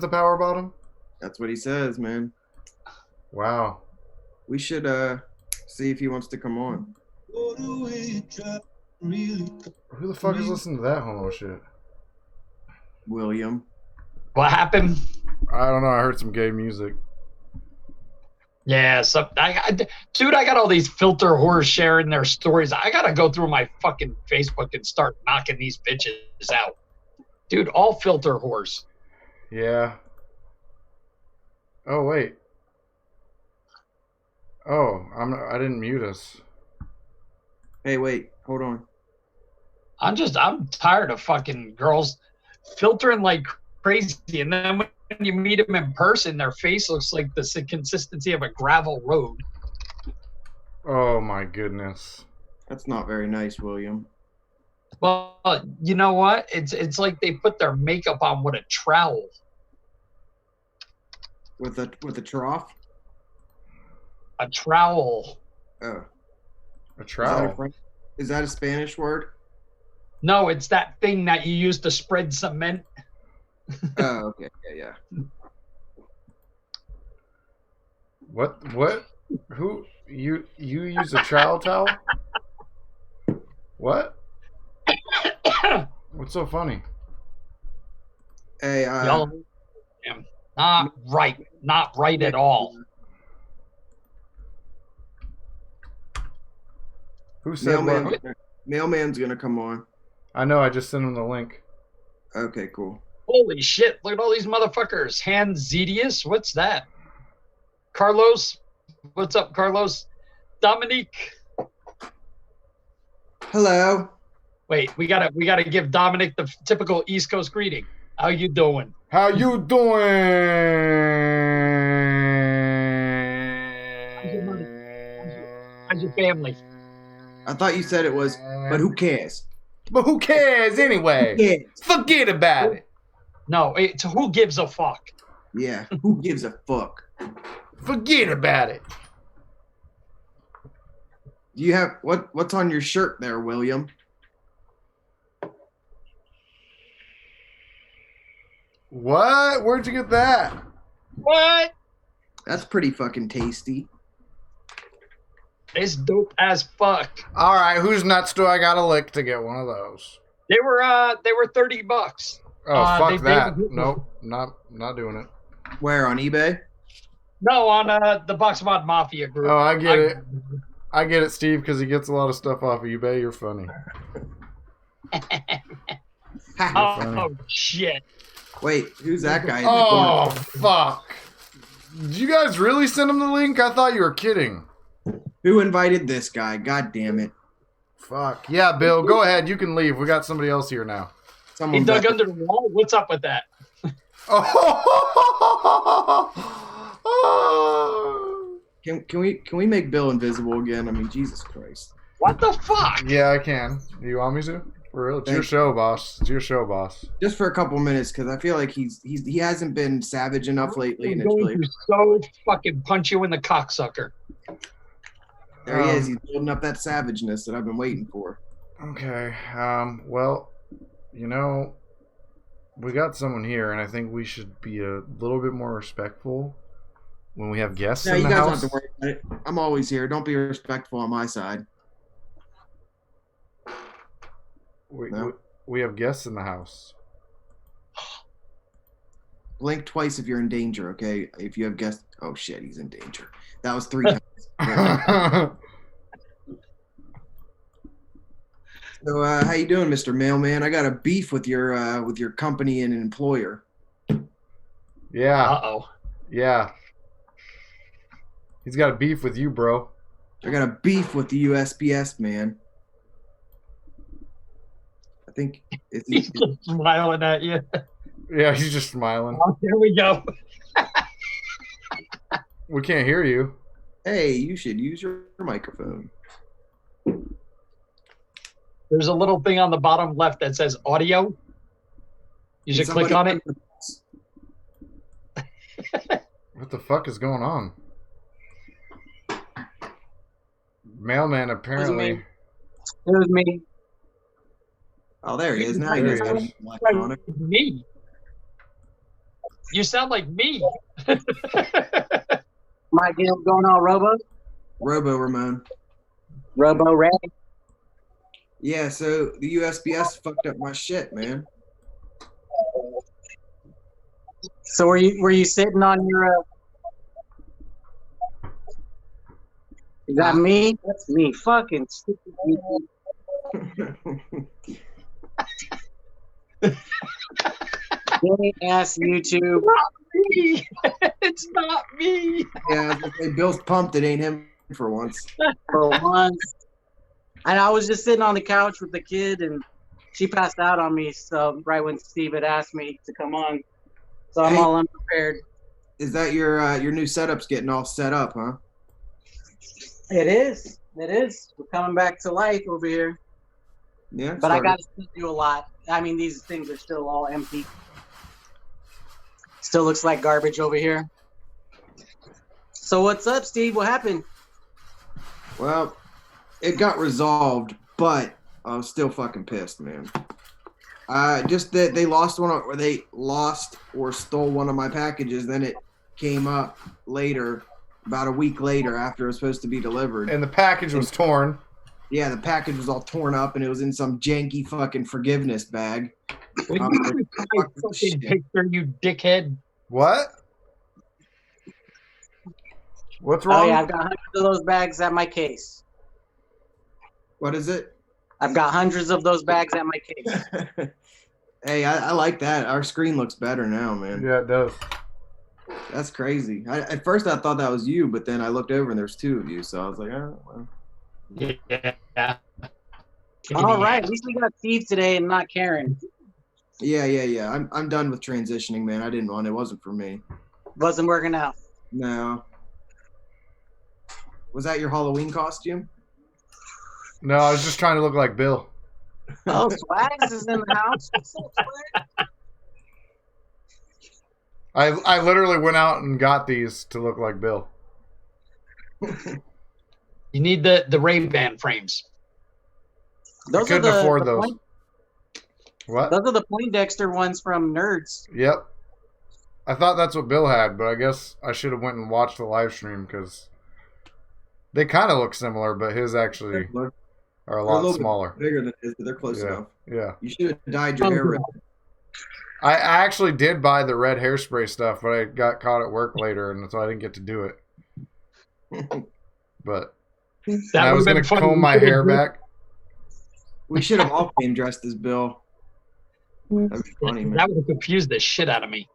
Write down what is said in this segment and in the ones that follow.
the power bottom? That's what he says, man. Wow. We should see if he wants to come on. Who the fuck is listening to that homo shit? William. What happened? I don't know. I heard some gay music. Yeah, so dude, I got all these filter whores sharing their stories. I gotta go through my fucking Facebook and start knocking these bitches out. Dude, all filter whores. Yeah. Oh wait. Oh, I didn't mute us. Hey, wait, hold on. I'm tired of fucking girls filtering like crazy, and then when you meet them in person, their face looks like the consistency of a gravel road. Oh my goodness. That's not very nice, William. Well, you know what? It's like they put their makeup on with a trowel. With a trough? A trowel. Oh. A trowel? Is that a Spanish word? No, it's that thing that you use to spread cement. Oh, okay. Yeah. What? Who? You use a trowel towel? What? What's so funny? Hey, Y'all, not right at all. Who said what? Mailman's gonna come on. I know. I just sent him the link. Okay, cool. Holy shit! Look at all these motherfuckers. Hans Zedius, what's that? Carlos, what's up, Carlos? Dominique. Hello. Wait, we gotta give Dominic the typical East Coast greeting. How you doing? How you doing? How's your family? I thought you said it was, but who cares? But who cares anyway? Who cares? Forget about it. No, it's who gives a fuck? Yeah, who gives a fuck? Forget about it. Do you have what's on your shirt there, William? What? Where'd you get that? What? That's pretty fucking tasty. It's dope as fuck. All right, whose nuts do I gotta lick to get one of those? They were $30. Oh, fuck that. They, Nope, not doing it. Where, on eBay? No, on the Box Mod Mafia group. Oh, I get it. I get it, Steve, because he gets a lot of stuff off of eBay. You're funny. Oh, shit. Wait, who's that guy in the Oh, corner? fuck. Did you guys really send him the link? I thought you were kidding. Who invited this guy? God damn it. Fuck. Yeah, Bill, go ahead. You can leave. We got somebody else here now. He dug under the wall? What's up with that? Can we make Bill invisible again? I mean, Jesus Christ. What the fuck? Yeah, I can. Do you want me to? For real? It's your show, boss. It's your show, boss. Just for a couple minutes, because I feel like he hasn't been savage enough lately, and it's really so fucking punch you in the cocksucker. There he is. He's building up that savageness that I've been waiting for. Okay. Well, you know, we got someone here, and I think we should be a little bit more respectful when we have guests in the you guys house. don't have to worry about it. I'm always here. Don't be respectful on my side. We have guests in the house. Blink twice if you're in danger, okay? If you have guests. Oh, shit, he's in danger. That was 3 times. So, how you doing, Mr. Mailman? I got a beef with your company and employer. Yeah. Uh-oh. Yeah. He's got a beef with you, bro. I got a beef with the USPS, man. I think he's just smiling at you. Yeah, he's just smiling. Oh, here we go. We can't hear you. Hey, you should use your microphone. There's a little thing on the bottom left that says audio. You should click on it. What the fuck is going on? Mailman apparently. It was me. Oh, there he is. Now he knows how to use electronic. Me. You sound like me. My deal going on, Robo Ramon. Robo Red. Yeah, so the USPS fucked up my shit, man. So were you sitting on your? Is that me? That's me. Fucking stupid. Ass YouTube. Not me. It's not me. Yeah, Bill's pumped. It ain't him for once. For once. And I was just sitting on the couch with the kid, and she passed out on me. So right when Steve had asked me to come on, so I'm all unprepared. Is that your new setup's getting all set up, huh? It is. It is. We're coming back to life over here. Yeah. But I got to do a lot. I mean, these things are still all empty. Still looks like garbage over here. So what's up, Steve? What happened? Well, it got resolved, but I'm still fucking pissed, man. Just that they lost or stole one of my packages. Then it came up later, about a week later, after it was supposed to be delivered. And the package was torn. Yeah, the package was all torn up, and it was in some janky fucking forgiveness bag. Fucking picture, you dickhead. What? What's wrong? Oh yeah, I've got hundreds of those bags at my case. What is it? I've got hundreds of those bags at my case. Hey, I like that. Our screen looks better now, man. Yeah, it does. That's crazy. At first, I thought that was you, but then I looked over and there's two of you, so I was like, oh, well. Yeah. All right, at least we got Steve today and not Karen. Yeah. I'm done with transitioning, man. I didn't want it. It wasn't for me. Wasn't working out. No. Was that your Halloween costume? No, I was just trying to look like Bill. Oh, Swags is in the house. What's up, Swag? I literally went out and got these to look like Bill. You need the Ray-Ban frames. I couldn't afford those. What? Those are the Poindexter ones from Nerds. Yep. I thought that's what Bill had, but I guess I should have went and watched the live stream because they kind of look similar, but his actually are a lot smaller. Bigger than his, but they're close enough. Yeah. You should have dyed your hair red. I actually did buy the red hairspray stuff, but I got caught at work later, and so I didn't get to do it. But I was going to comb my hair back. We should have all came dressed as Bill. That'd be funny, man. That would have confused the shit out of me.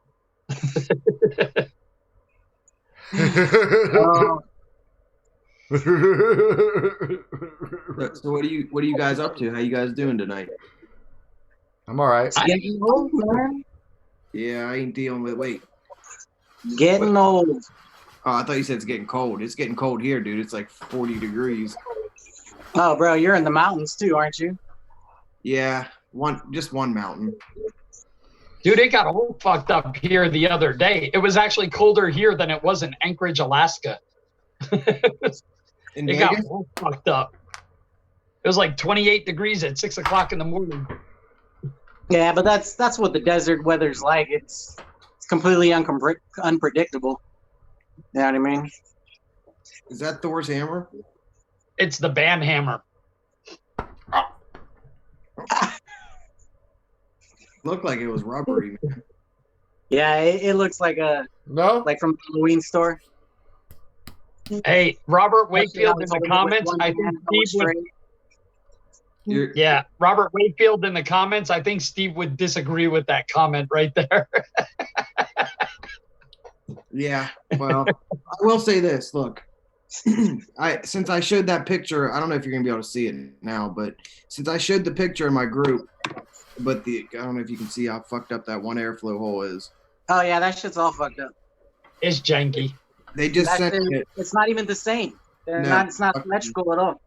So what are you guys up to? How you guys doing tonight? I'm all right. Getting old, man. Yeah, I ain't dealing with. Wait. Getting old. Oh, I thought you said it's getting cold. It's getting cold here, dude. It's like 40 degrees. Oh, bro, you're in the mountains too, aren't you? Yeah, just one mountain. Dude, it got all fucked up here the other day. It was actually colder here than it was in Anchorage, Alaska. In it Vegas? got all fucked up. It was like 28 degrees at 6 o'clock in the morning. Yeah, but that's what the desert weather's like. It's completely unpredictable. You know what I mean? Is that Thor's hammer? It's the band hammer. Looked like it was rubbery, man. Yeah, it looks like like from the Halloween store. Hey, Robert Wakefield in the comments. I think Steve would, yeah, Robert Wakefield in the comments. I think Steve would disagree with that comment right there. Yeah, well, I will say this. Look, since I showed that picture, I don't know if you're gonna be able to see it now, but since I showed the picture in my group, but I don't know if you can see how fucked up that one airflow hole is. Oh yeah, that shit's all fucked up. It's janky. They just sent it. It's not even the same. It's not symmetrical at all.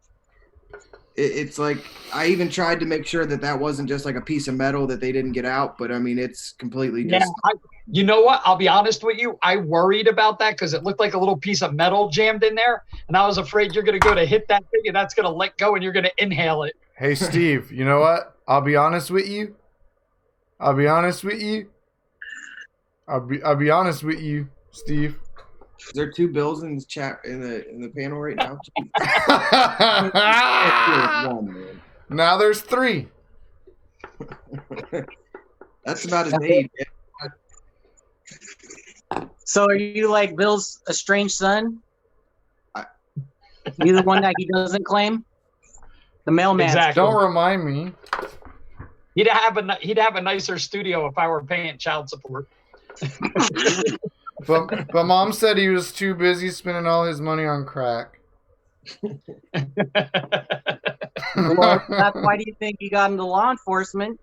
It's like I even tried to make sure that wasn't just like a piece of metal that they didn't get out, but I mean it's completely just. Yeah, you know what? I'll be honest with you. I worried about that because it looked like a little piece of metal jammed in there, and I was afraid you're gonna go to hit that thing and that's gonna let go and you're gonna inhale it. Hey Steve, you know what? I'll be honest with you. I'll be honest with you, Steve. Is there 2 Bills in the chat in the panel right now? Now there's 3. That's about his age. So are you like Bill's estranged son? You the one that he doesn't claim? The mailman. Exactly. Don't remind me. He'd have a nicer studio if I were paying child support. But Mom said he was too busy spending all his money on crack. Well, why do you think he got into law enforcement?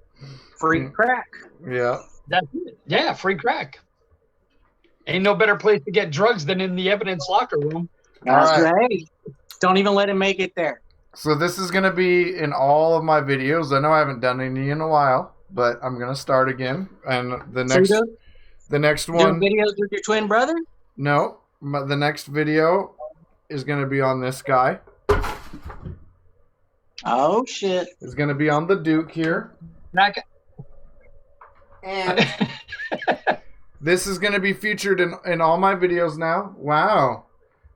Free crack. Yeah. That's it. Yeah, free crack. Ain't no better place to get drugs than in the evidence locker room. That's right. Don't even let him make it there. So this is going to be in all of my videos. I know I haven't done any in a while, but I'm going to start again. And the next one. Doing videos with your twin brother? No. The next video is going to be on this guy. Oh, shit. It's going to be on the Duke here. And this is going to be featured in all my videos now. Wow.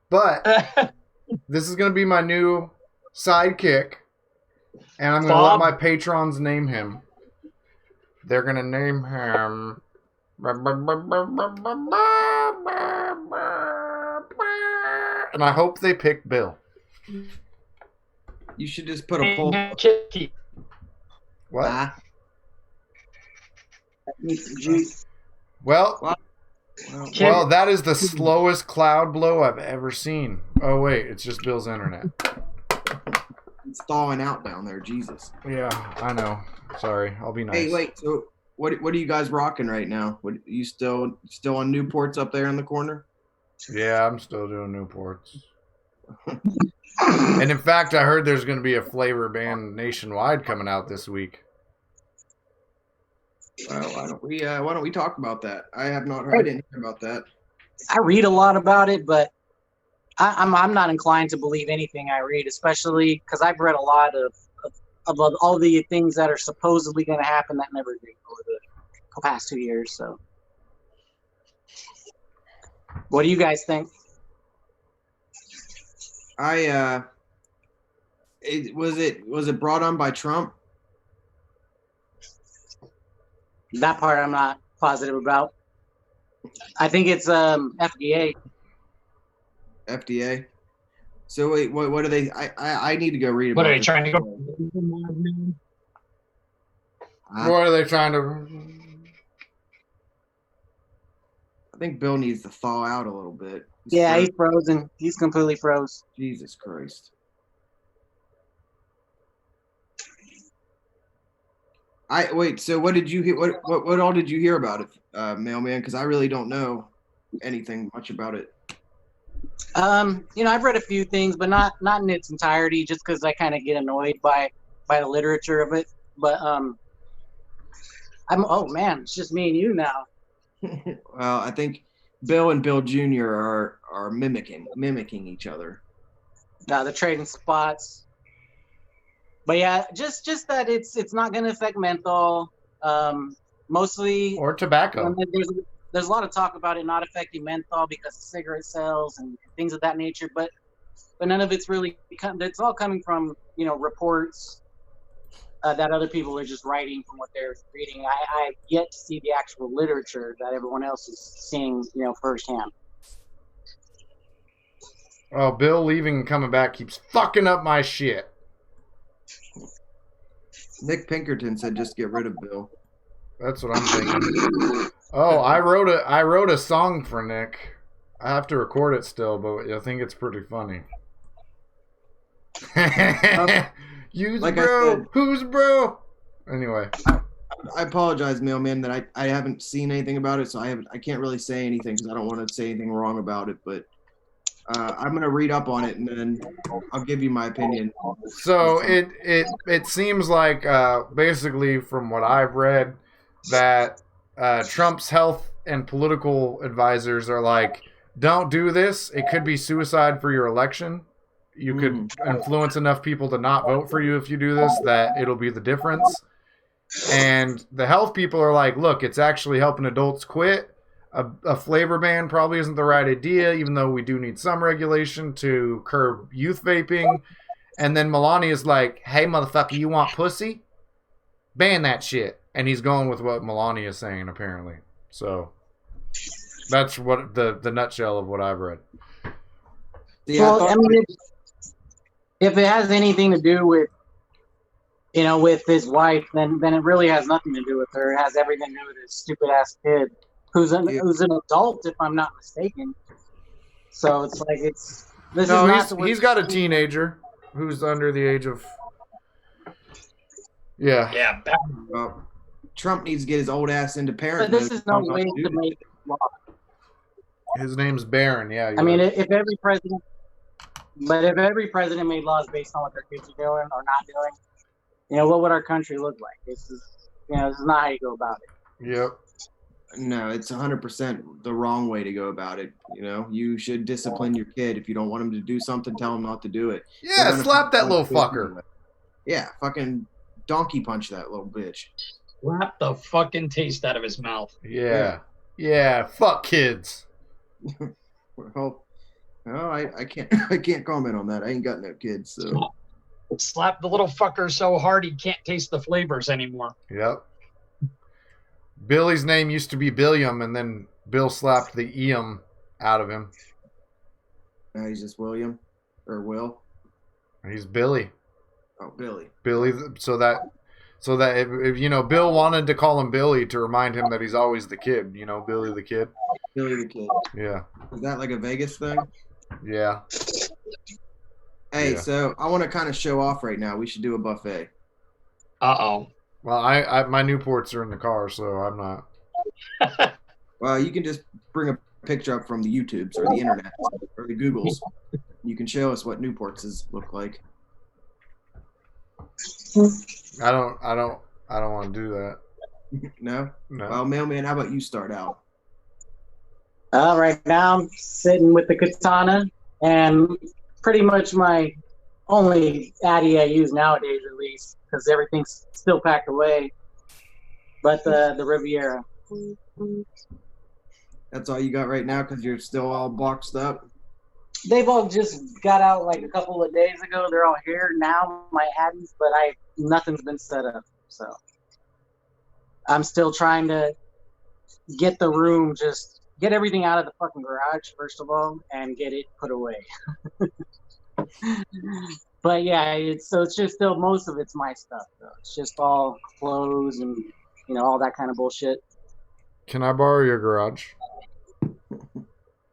But this is going to be my new sidekick. And I'm going to let my patrons name him. They're going to name him. And I hope they pick Bill. You should just put a poll. What? Well, that is the slowest cloud blow I've ever seen. Oh, wait. It's just Bill's internet. It's thawing out down there. Jesus. Yeah, I know. Sorry. I'll be nice. Hey, wait. So what are you guys rocking right now? What, you still on Newports up there in the corner? Yeah, I'm still doing Newports. And in fact, I heard there's going to be a flavor ban nationwide coming out this week. Why don't we talk about that? I have not heard anything about that. I read a lot about it, but I'm not inclined to believe anything I read, especially because I've read a lot of all the things that are supposedly going to happen that never did over the past 2 years. So, what do you guys think? Was it brought on by Trump? That part I'm not positive about. I think it's FDA. FDA. So wait, what are they? I need to go read about. What are they trying to go? What are they trying to? I think Bill needs to thaw out a little bit. He's frozen. He's completely froze. Jesus Christ. So what did you hear? What all did you hear about it, Mailman? Because I really don't know anything much about it. I've read a few things, but not in its entirety, just because I kind of get annoyed by the literature of it. But oh man, it's just me and you now. Well, I think Bill and Bill Jr. are mimicking each other. They're trading spots. But yeah, just that it's not going to affect menthol, mostly or tobacco. There's a lot of talk about it not affecting menthol because of cigarette sales and things of that nature. But none of it's really. It's all coming from reports that other people are just writing from what they're reading. I've yet to see the actual literature that everyone else is seeing firsthand. Oh, Bill leaving and coming back keeps fucking up my shit. Nick Pinkerton said just get rid of Bill. That's what I'm thinking. Oh, I wrote a song for Nick. I have to record it still, but I think it's pretty funny. Use like bro. Who's bro? Anyway. I apologize, Mailman, that I haven't seen anything about it, so I can't really say anything because I don't want to say anything wrong about it, but I'm gonna read up on it and then I'll give you my opinion. So it seems like basically from what I've read that Trump's health and political advisors are like, don't do this. It could be suicide for your election. You could influence enough people to not vote for you if you do this that it'll be the difference. And the health people are like, look, it's actually helping adults quit. a flavor ban probably isn't the right idea, even though we do need some regulation to curb youth vaping. And then Melania's like, hey, motherfucker, you want pussy? Ban that shit. And he's going with what Melania's saying, apparently. So that's what the nutshell of what I've read. Yeah, well, I mean, if it has anything to do with, with his wife, then it really has nothing to do with her. It has everything to do with his stupid ass kid, who's an adult, if I'm not mistaken. So it's like he's got a teenager who's under the age of. Yeah. Yeah. Trump needs to get his old ass into parenthood. But this is no way to make law. His name's Barron. Yeah. I mean, if every president made laws based on what their kids are doing or not doing, what would our country look like? This is not how you go about it. Yep. No, it's 100% the wrong way to go about it. You should discipline your kid. If you don't want him to do something, tell him not to do it. Yeah, slap that little fucker. Yeah, fucking donkey punch that little bitch. Slap the fucking taste out of his mouth. Yeah, fuck kids. Well, no, I can't comment on that. I ain't got no kids, so. Slap the little fucker so hard he can't taste the flavors anymore. Yep. Billy's name used to be Billiam, and then Bill slapped the Eam out of him. Now he's just William, or Will. He's Billy. Oh, Billy. Billy. So that if Bill wanted to call him Billy to remind him that he's always the kid. Billy the Kid. Billy the Kid. Yeah. Is that like a Vegas thing? Yeah. Hey, Yeah. So I want to kind of show off right now. We should do a buffet. Uh-oh. Well, I my Newports are in the car, so I'm not. Well, you can just bring a picture up from the YouTubes or the internet or the Googles. You can show us what Newports look like. I don't want to do that. No? No. Well, Mailman, how about you start out? Right now I'm sitting with the katana, and pretty much my only Addy I use nowadays, at least, because everything's still packed away. But the Riviera. That's all you got right now because you're still all boxed up? They've all just got out like a couple of days ago. They're all here now, my Addies, but nothing's been set up. So I'm still trying to get the room, just get everything out of the fucking garage, first of all, and get it put away. But yeah, it's just still, most of it's my stuff though. It's just all clothes and all that kind of bullshit. Can I borrow your garage?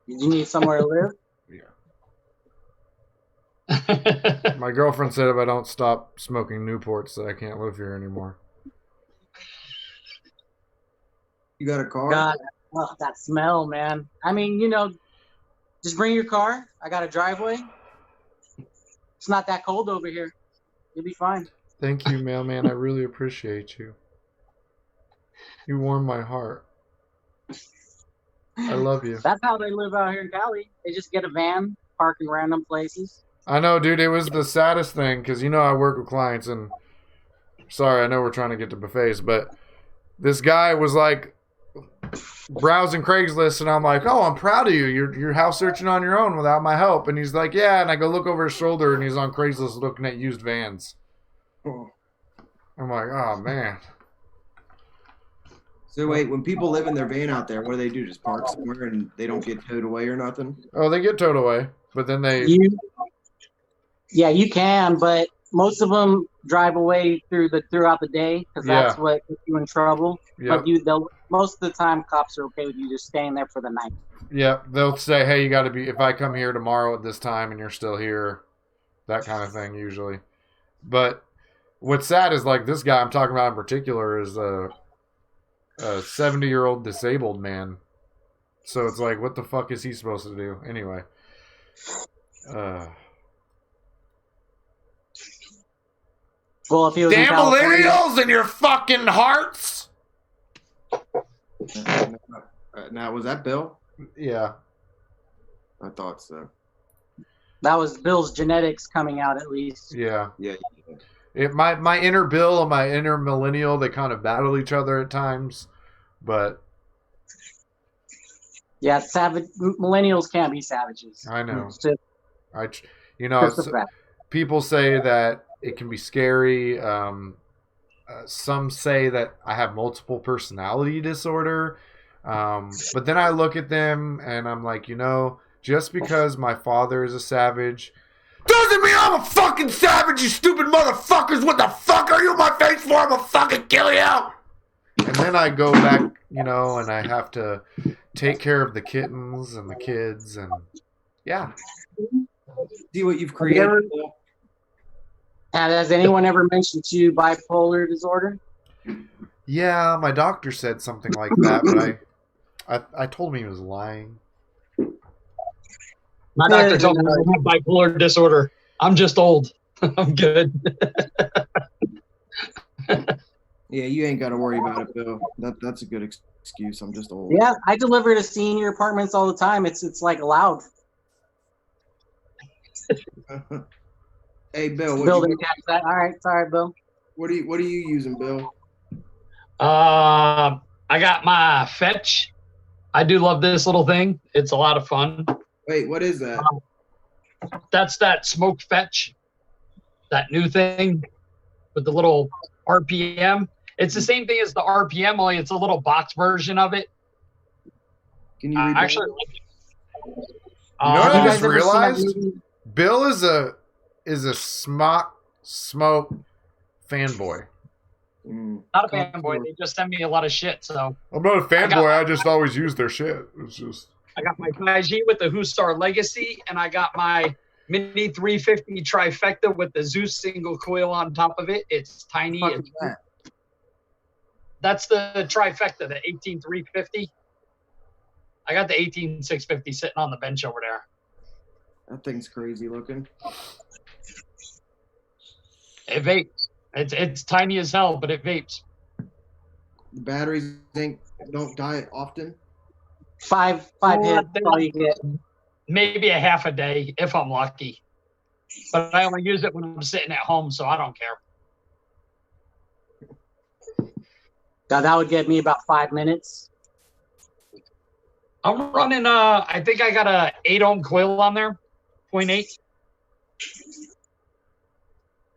You need somewhere to live? Yeah. My girlfriend said if I don't stop smoking Newports that I can't live here anymore. You got a car? God, that smell, man. I mean, just bring your car. I got a driveway. It's not that cold over here. You'll be fine. Thank you, mailman. I really appreciate you. You warm my heart. I love you. That's how they live out here in Cali. They just get a van, park in random places. I know, dude. It was the saddest thing because I work with clients, and sorry, I know we're trying to get to buffets, but this guy was like browsing Craigslist, and I'm like, "Oh, I'm proud of you. You're house searching on your own without my help." And he's like, "Yeah." And I go look over his shoulder, and he's on Craigslist looking at used vans. Oh. I'm like, "Oh man." So wait, when people live in their van out there, what do they do? Just park somewhere and they don't get towed away or nothing? Oh, they get towed away, but then they. Yeah, you can, but most of them drive away throughout the day because that's what gets you in trouble. Yep. But most of the time, cops are okay with you just staying there for the night. Yeah, they'll say, "Hey, you got to be. If I come here tomorrow at this time and you're still here," that kind of thing usually. But what's sad is like this guy I'm talking about in particular is a 70-year-old disabled man. So it's like, what the fuck is he supposed to do anyway? Well, if he was damn millennials and your fucking hearts. Now, was that Bill? Yeah. I thought so. That was Bill's genetics coming out, at least. Yeah. Yeah. My inner Bill and my inner millennial, they kind of battle each other at times, but Yeah, savage millennials can't be savages. I know. It's just, It's, people say that it can be scary. Some say that I have multiple personality disorder. But then I look at them and I'm like, just because my father is a savage doesn't mean I'm a fucking savage, you stupid motherfuckers. What the fuck are you in my face for? I'm gonna fucking kill you. And then I go back, and I have to take care of the kittens and the kids, and yeah. See what you've created. And has anyone ever mentioned to you bipolar disorder? Yeah, my doctor said something like that, but I told him he was lying. My doctor told me I don't have bipolar disorder. I'm just old. I'm good. Yeah, you ain't got to worry about it, Bill. That's a good excuse. I'm just old. Yeah, I deliver to senior apartments all the time. It's like allowed. Hey, Bill. Bill didn't catch that. All right, sorry, Bill. What are you using, Bill? I got my Fetch. I do love this little thing. It's a lot of fun. Wait, what is that? That's that Smoke Fetch, that new thing with the little RPM. It's the same thing as the RPM, only it's a little box version of it. Can you read that? Actually like it. I just realized? Bill is a smoke fanboy. Not a fanboy. They just send me a lot of shit. So I'm not a fanboy. I just always use their shit. It's just. I got my 5G with the Hustar Legacy, and I got my Mini 350 trifecta with the Zeus single coil on top of it. It's tiny. That's the trifecta, the 18350. I got the 18650 sitting on the bench over there. That thing's crazy looking. It vapes. It's tiny as hell, but it vapes. The batteries don't die often. Five hits. All you get. Maybe a half a day if I'm lucky. But I only use it when I'm sitting at home, so I don't care. Now that would get me about 5 minutes. I'm running I think I got a 8 ohm coil on there, 0.8.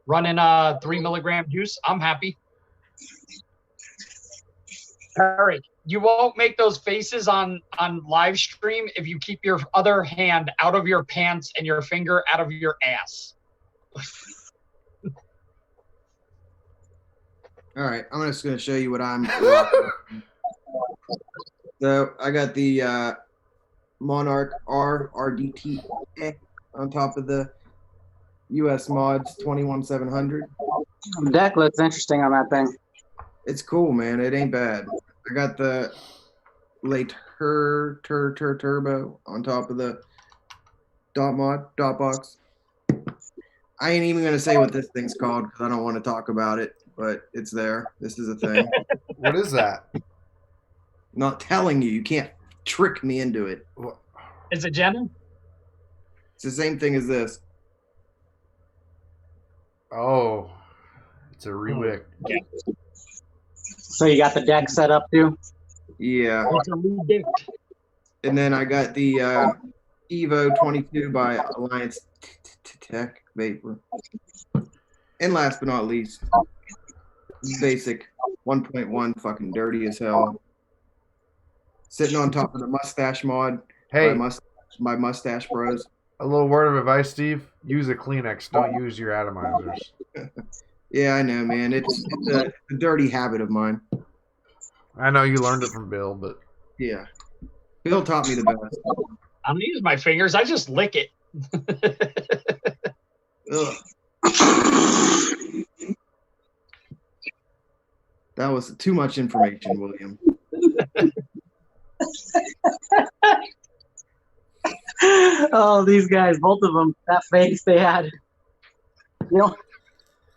Running 3 milligram juice. I'm happy. Eric, you won't make those faces on live stream if you keep your other hand out of your pants and your finger out of your ass. All right, I'm just going to show you what I'm. So I got the Monarch RDT on top of the US Mods 21700. The deck looks interesting on that thing. It's cool, man. It ain't bad. I got the Later Turbo on top of the dot box. I ain't even gonna say what this thing's called because I don't want to talk about it, but it's there. This is a thing. What is that? Not telling you. You can't trick me into it. Is it Jenna? It's the same thing as this. Oh, it's a Rewick. Yeah. So you got the deck set up too? Yeah. It's a Rewick. And then I got the Evo 22 by Alliance Tech Vapor. And last but not least, basic 1.1 fucking dirty as hell. Sitting on top of the mustache mod. Hey, my mustache bros. A little word of advice, Steve. Use a Kleenex. Don't use your atomizers. Yeah, I know, man. It's a dirty habit of mine. I know you learned it from Bill, but yeah, Bill taught me the best. I don't use my fingers. I just lick it. Ugh. That was too much information, William. Oh, these guys, both of them, that face they had.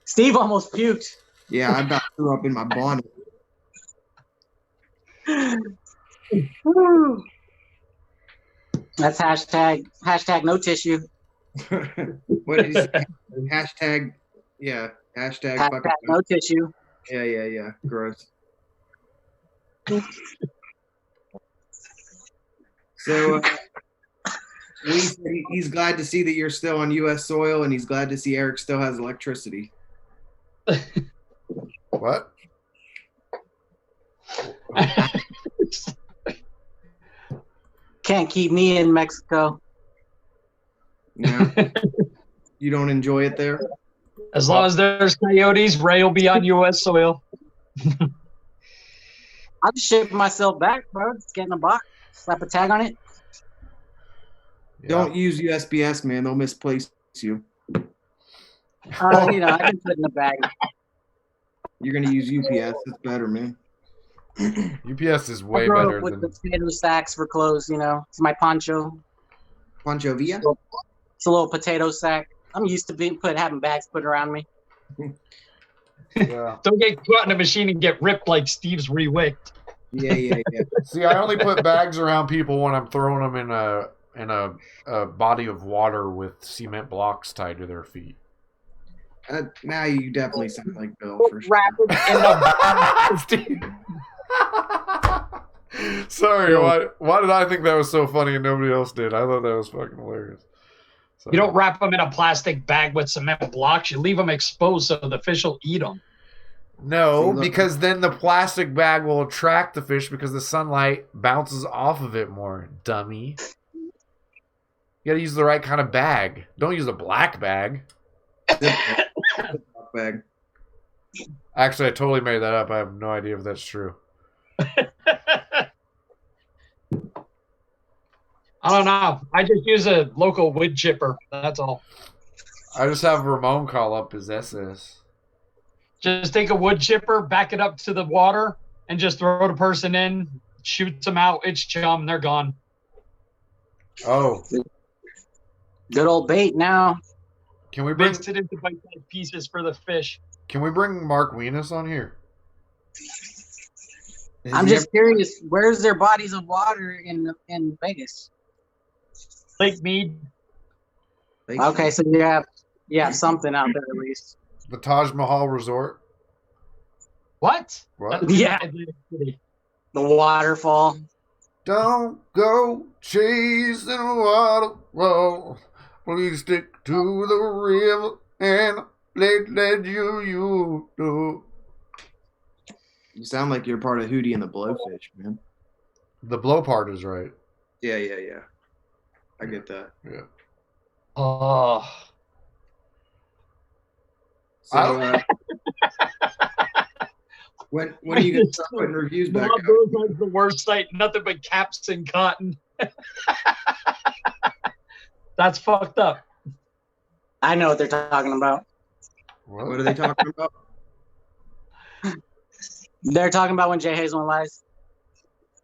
Steve almost puked. Yeah, I about threw up in my bonnet. That's hashtag no tissue. What is hashtag? Yeah, hashtag fucking no tissue. Yeah. Gross. So Lee said he's glad to see that you're still on U.S. soil, and he's glad to see Eric still has electricity. What? Can't keep me in Mexico. Yeah. You don't enjoy it there? As long as there's coyotes, Ray will be on U.S. soil. I'll just ship myself back, bro. Just get in a box, slap a tag on it. Yeah. Don't use USPS, man. They'll misplace you. I can put in a bag. You're gonna use UPS. It's better, man. UPS is way I grew better up with than. the potato sacks for clothes. It's my poncho. Poncho Villa? It's a little potato sack. I'm used to having bags put around me. Yeah. Don't get caught in a machine and get ripped like Steve's re-wicked. Yeah. See, I only put bags around people when I'm throwing them in a body of water with cement blocks tied to their feet. Now you definitely sound like Bill for sure. Wrap it in a Steve. Sorry, why did I think that was so funny and nobody else did? I thought that was fucking hilarious. You don't wrap them in a plastic bag with cement blocks. You leave them exposed so the fish will eat them. No, because then the plastic bag will attract the fish because the sunlight bounces off of it more, dummy. You gotta use the right kind of bag. Don't use a black bag. Bag. Actually, I totally made that up. I have no idea if that's true. I don't know. I just use a local wood chipper. That's all. I just have Ramon call up his SS. Just take a wood chipper, back it up to the water, and just throw the person in, shoots them out. It's chum. They're gone. Oh. Good old bait now. Can we bring Mix it into bite-sized pieces for the fish. Can we bring Mark Wienis on here? I'm just curious, where's their bodies of water in Vegas? Lake Mead. Okay, so you have something out there at least. The Taj Mahal Resort. What? What? Yeah. The waterfall. Don't go chasing a waterfall. Please stick to the river and let you do. You sound like you're part of Hootie and the Blowfish, man. The blow part is right. Yeah. I get that. Yeah. Oh. So, when are you going to start putting reviews back out? That's the worst sight. Nothing but caps and cotton. That's fucked up. I know what they're talking about. What are they talking about? They're talking about when Jay Hazel lies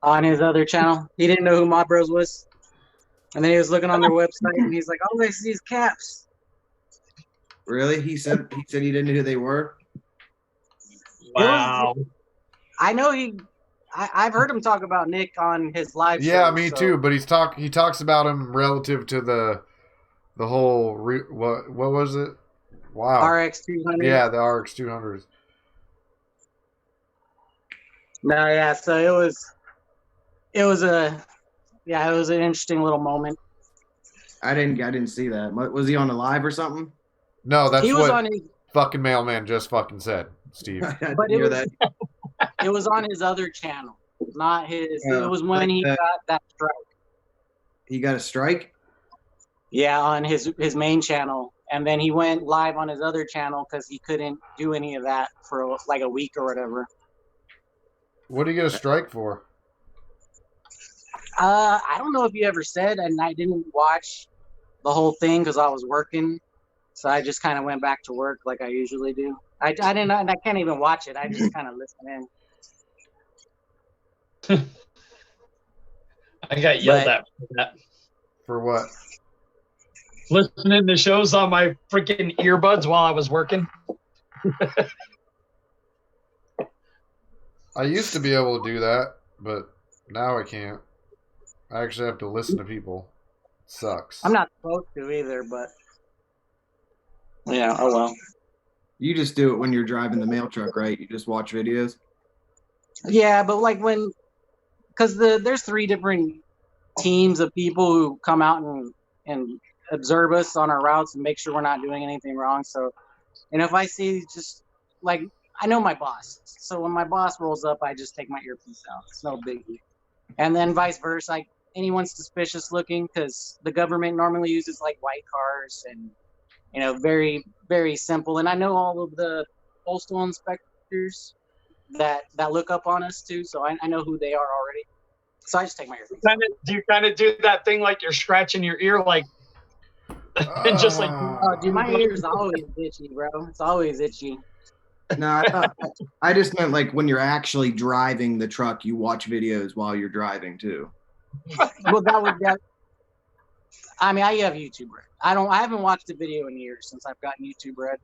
on his other channel. He didn't know who Mob Bros was. And then he was looking on their website and he's like, all I see is caps. Really? He said he didn't know who they were? Wow. I know I've heard him talk about Nick on his live show. Yeah, me too. But he talks about him relative to the whole what was it? Wow. RX 200. Yeah, the RX 200s. No, yeah. So it was an interesting little moment. I didn't see that. Was he on a live or something? No, that's he was what on his, fucking mailman just fucking said, Steve. I didn't But hear that. it was on his other channel, not his. Oh, it was when he got that strike. He got a strike? Yeah, on his main channel, and then he went live on his other channel because he couldn't do any of that for like a week or whatever. What did he get a strike for? I don't know if you ever said, and I didn't watch the whole thing because I was working, so I just kind of went back to work like I usually do. I didn't, and I can't even watch it. I just kind of listen in. I got yelled at for that. For what? Listening to shows on my freaking earbuds while I was working. I used to be able to do that, but now I can't. I actually have to listen to people. It sucks. I'm not supposed to either, but yeah, oh well. You just do it when you're driving the mail truck, right? You just watch videos? Yeah, but like because there's 3 different teams of people who come out and observe us on our routes and make sure we're not doing anything wrong. So, and if I see just like, I know my boss. So when my boss rolls up, I just take my earpiece out. It's no biggie. And then vice versa. Like anyone suspicious looking, because the government normally uses like white cars and, you know, very, very simple. And I know all of the postal inspectors that look up on us too. So I know who they are already. So I just take my earpiece. Do you kind of do that thing like you're scratching your ear, like, and just like, oh, dude, my ear's always itchy, bro. It's always itchy. No, I just meant like when you're actually driving the truck, you watch videos while you're driving too. Well, I mean, I have YouTube Red. I haven't watched a video in years since I've gotten YouTube Red.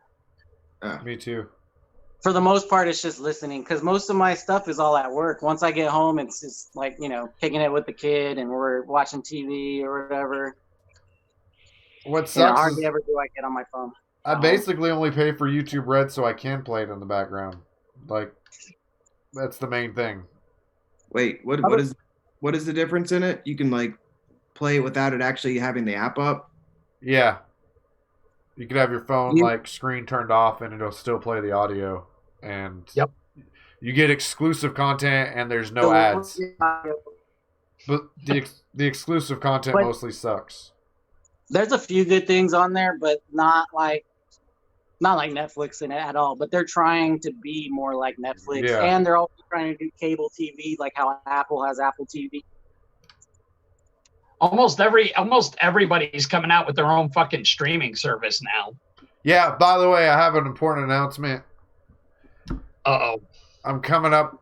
Me too. For the most part, it's just listening because most of my stuff is all at work. Once I get home, it's just like, you know, kicking it with the kid and we're watching TV or whatever. What sucks hardly ever do I get on my phone. I basically only pay for YouTube Red so I can play it in the background. Like, that's the main thing. Wait, what is the difference in it? You can like play it without it actually having the app up? Yeah. You could have your phone like screen turned off and it'll still play the audio. And yep. You get exclusive content and there's no ads. But the exclusive content mostly sucks. There's a few good things on there, but not like Netflix in it at all. But they're trying to be more like Netflix, and they're also trying to do cable TV, like how Apple has Apple TV. Almost everybody's coming out with their own fucking streaming service now. Yeah. By the way, I have an important announcement. Uh-oh. I'm coming out.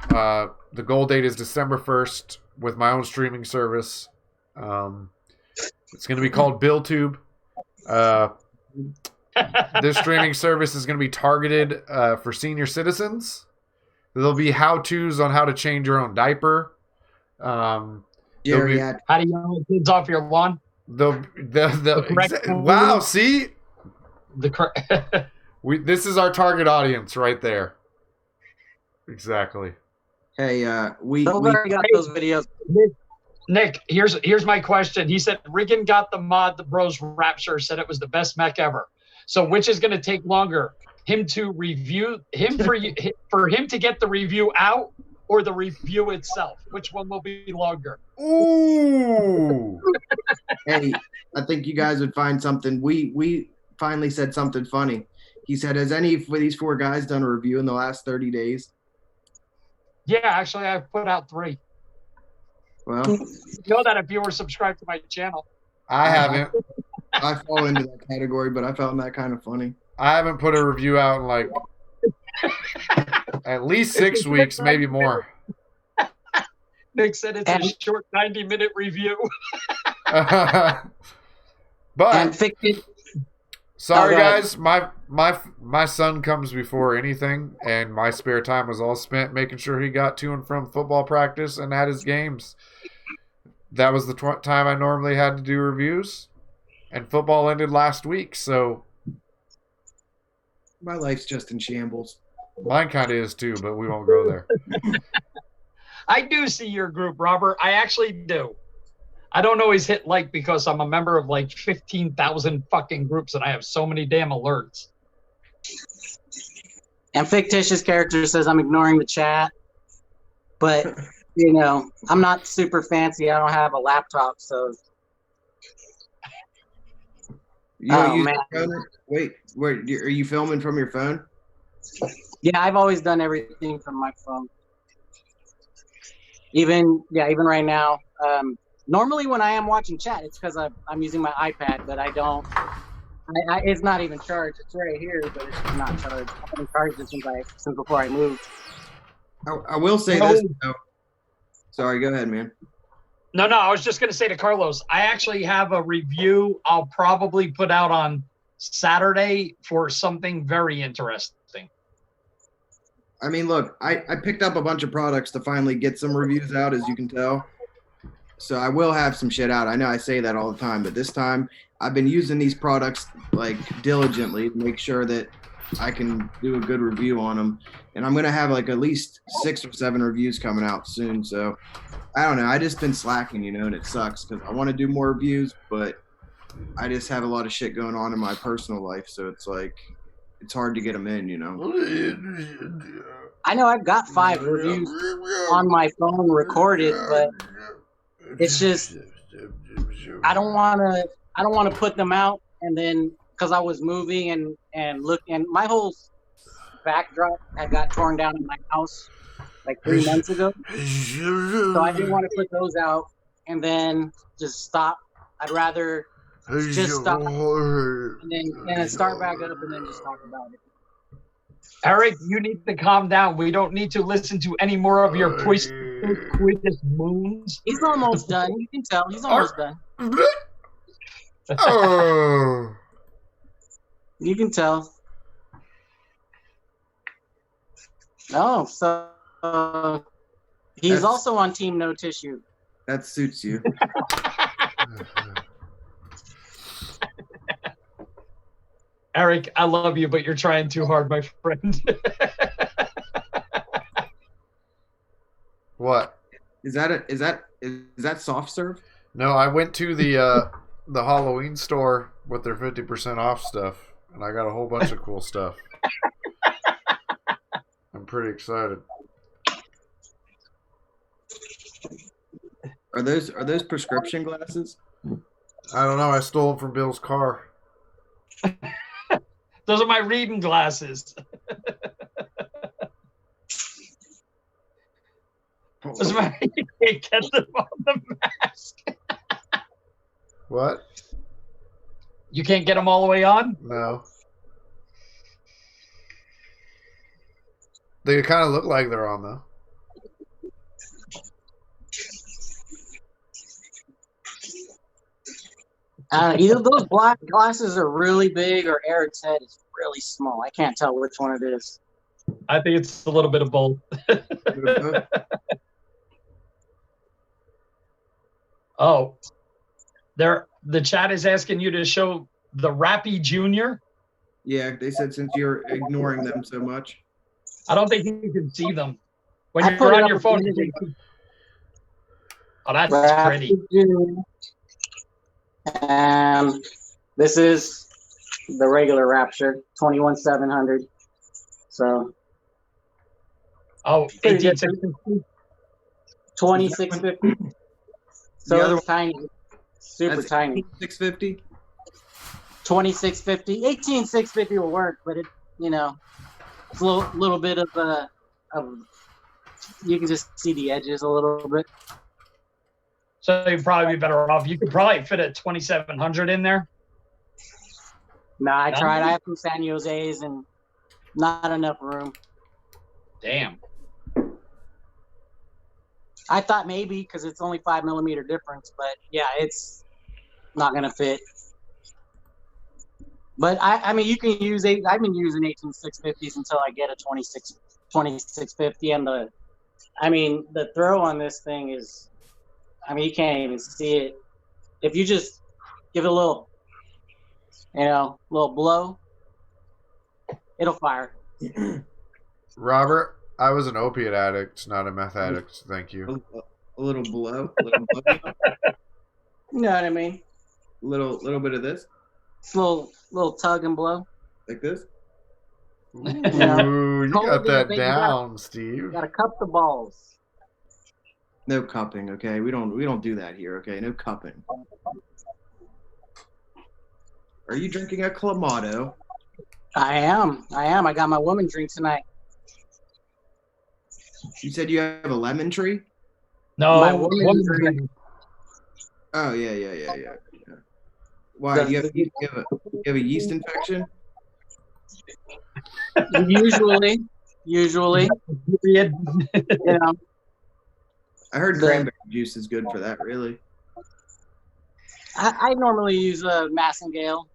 The goal date is December 1st with my own streaming service. It's going to be called BillTube. This streaming service is going to be targeted for senior citizens. There'll be how-tos on how to change your own diaper. How do you know kids off your lawn? Wow, see? This is our target audience right there. Exactly. Hey, we got those videos. Nick, here's my question. He said Riggin got the mod, the Bros Rapture, said it was the best mech ever. So which is going to take longer? Him to review him for him to get the review out, or the review itself? Which one will be longer? Ooh. Hey, I think you guys would find something. We finally said something funny. He said, has any of these four guys done a review in the last 30 days? Yeah, actually, I've put out 3. Well, you know that if you were subscribed to my channel. I haven't. I fall into that category, but I found that kind of funny. I haven't put a review out in like at least 6 weeks, maybe more. Nick said it's a short 90-minute review. But sorry guys, my son comes before anything, and my spare time was all spent making sure he got to and from football practice and at his games. That was the time I normally had to do reviews, and football ended last week, so my life's just in shambles. Mine kind of is too, but we won't go there. I do see your group, Robert. I actually do. I don't always hit like because I'm a member of like 15,000 fucking groups and I have so many damn alerts. And fictitious character says I'm ignoring the chat, but you know, I'm not super fancy. I don't have a laptop, so. Wait, are you filming from your phone? Yeah, I've always done everything from my phone. Even right now. Normally when I am watching chat, it's because I'm using my iPad, but I don't. It's not even charged. It's right here, but it's not charged. I haven't charged it since before I moved. I will say this. Though. Sorry, go ahead, man. No, I was just going to say to Carlos, I actually have a review I'll probably put out on Saturday for something very interesting. I mean, look, I picked up a bunch of products to finally get some reviews out, as you can tell. So I will have some shit out. I know I say that all the time, but this time I've been using these products like diligently to make sure that I can do a good review on them. And I'm gonna have like at least 6 or 7 reviews coming out soon. So I don't know. I just been slacking, and it sucks because I want to do more reviews, but I just have a lot of shit going on in my personal life, so it's like it's hard to get them in. I know I've got 5 reviews on my phone recorded, but it's just I don't want to put them out, and then because I was moving and my whole backdrop had got torn down in my house like 3 months ago, so I didn't want to put those out and then just stop. I'd rather just stop and then start back up and then just talk about it. Eric, you need to calm down. We don't need to listen to any more of your quickest moons. He's almost done. You can tell he's almost done. Oh. You can tell. Oh, so he's also on Team No Tissue. That suits you. Eric, I love you, but you're trying too hard, my friend. What? Is that soft serve? No, I went to the Halloween store with their 50% off stuff, and I got a whole bunch of cool stuff. I'm pretty excited. Are those prescription glasses? I don't know. I stole them from Bill's car. Those are my reading glasses. Those are my, you can't get them on the mask. What? You can't get them all the way on? No. They kind of look like they're on, though. Either those black glasses are really big or Eric's head is really small. I can't tell which one it is. I think it's a little bit of both. Oh, the chat is asking you to show the Rappy Jr. Yeah, they said since you're ignoring them so much. I don't think you can see them. When you're on your phone, you can... Oh, that's Rappy pretty. Jr. And this is the regular Rapture, 21,700. So. Oh, 1860. 2650. So it's tiny, super tiny. 650. 2650, 18650 will work, but it, it's a little bit of you can just see the edges a little bit. So you'd probably be better off. You could probably fit a 2700 in there. No, I tried. I have some San Jose's and not enough room. Damn. I thought maybe because it's only 5mm difference, but yeah, it's not gonna fit. But I mean, you can use I've been using 18650s until I get a 2650, and the throw on this thing is, you can't even see it. If you just give it a little, little blow, it'll fire. Robert, I was an opiate addict, not a meth addict. Thank you. A little blow. You know what I mean? Little bit of this. It's a little tug and blow. Like this? Ooh, you got that down, Steve. You gotta cup the balls. No cupping, okay? We don't do that here, okay? No cupping. Are you drinking a Clamato? I am. I got my woman drink tonight. You said you have a lemon tree? No, my woman drink. Oh yeah. Why? Do you have a yeast infection? Usually. I heard cranberry juice is good for that. Really? I normally use a Massengale.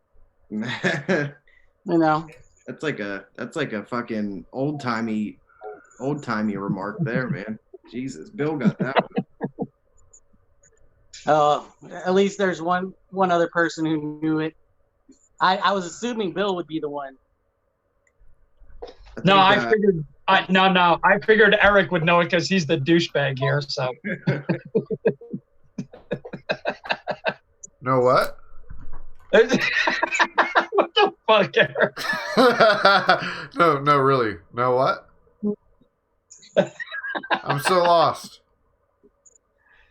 That's like a fucking old timey remark there, man. Jesus, Bill got that one. At least there's one other person who knew it. I was assuming Bill would be the one. No, I figured. I figured Eric would know it because he's the douchebag here. So. No what? What the fuck, Eric? No, really. No what? I'm so lost.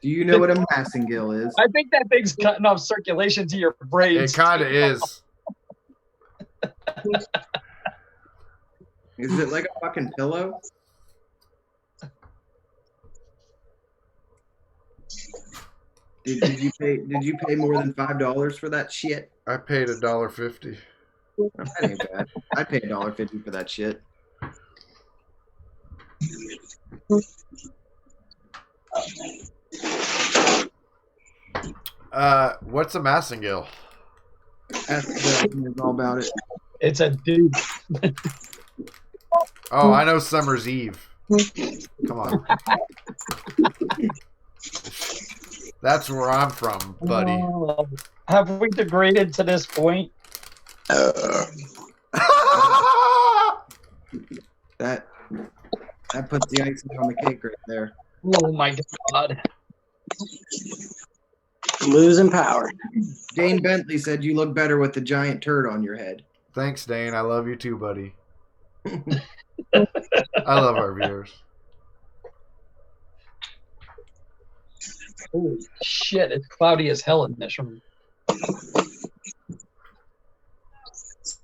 Do you know what a massingale is? I think that thing's cutting off circulation to your brain. It kind of is. Is it like a fucking pillow? Did you pay more than $5 for that shit? I paid $1.50. That ain't bad. I paid $1.50 for that shit. What's a massingale? Ask the all about it. It's a dude. Oh, I know Summer's Eve. Come on. That's where I'm from, buddy. Have we degraded to this point? That puts the icing on the cake right there. Oh my god. Losing power. Dane Bentley said you look better with the giant turd on your head. Thanks, Dane. I love you too, buddy. I love our viewers. Holy shit, it's cloudy as hell in this room.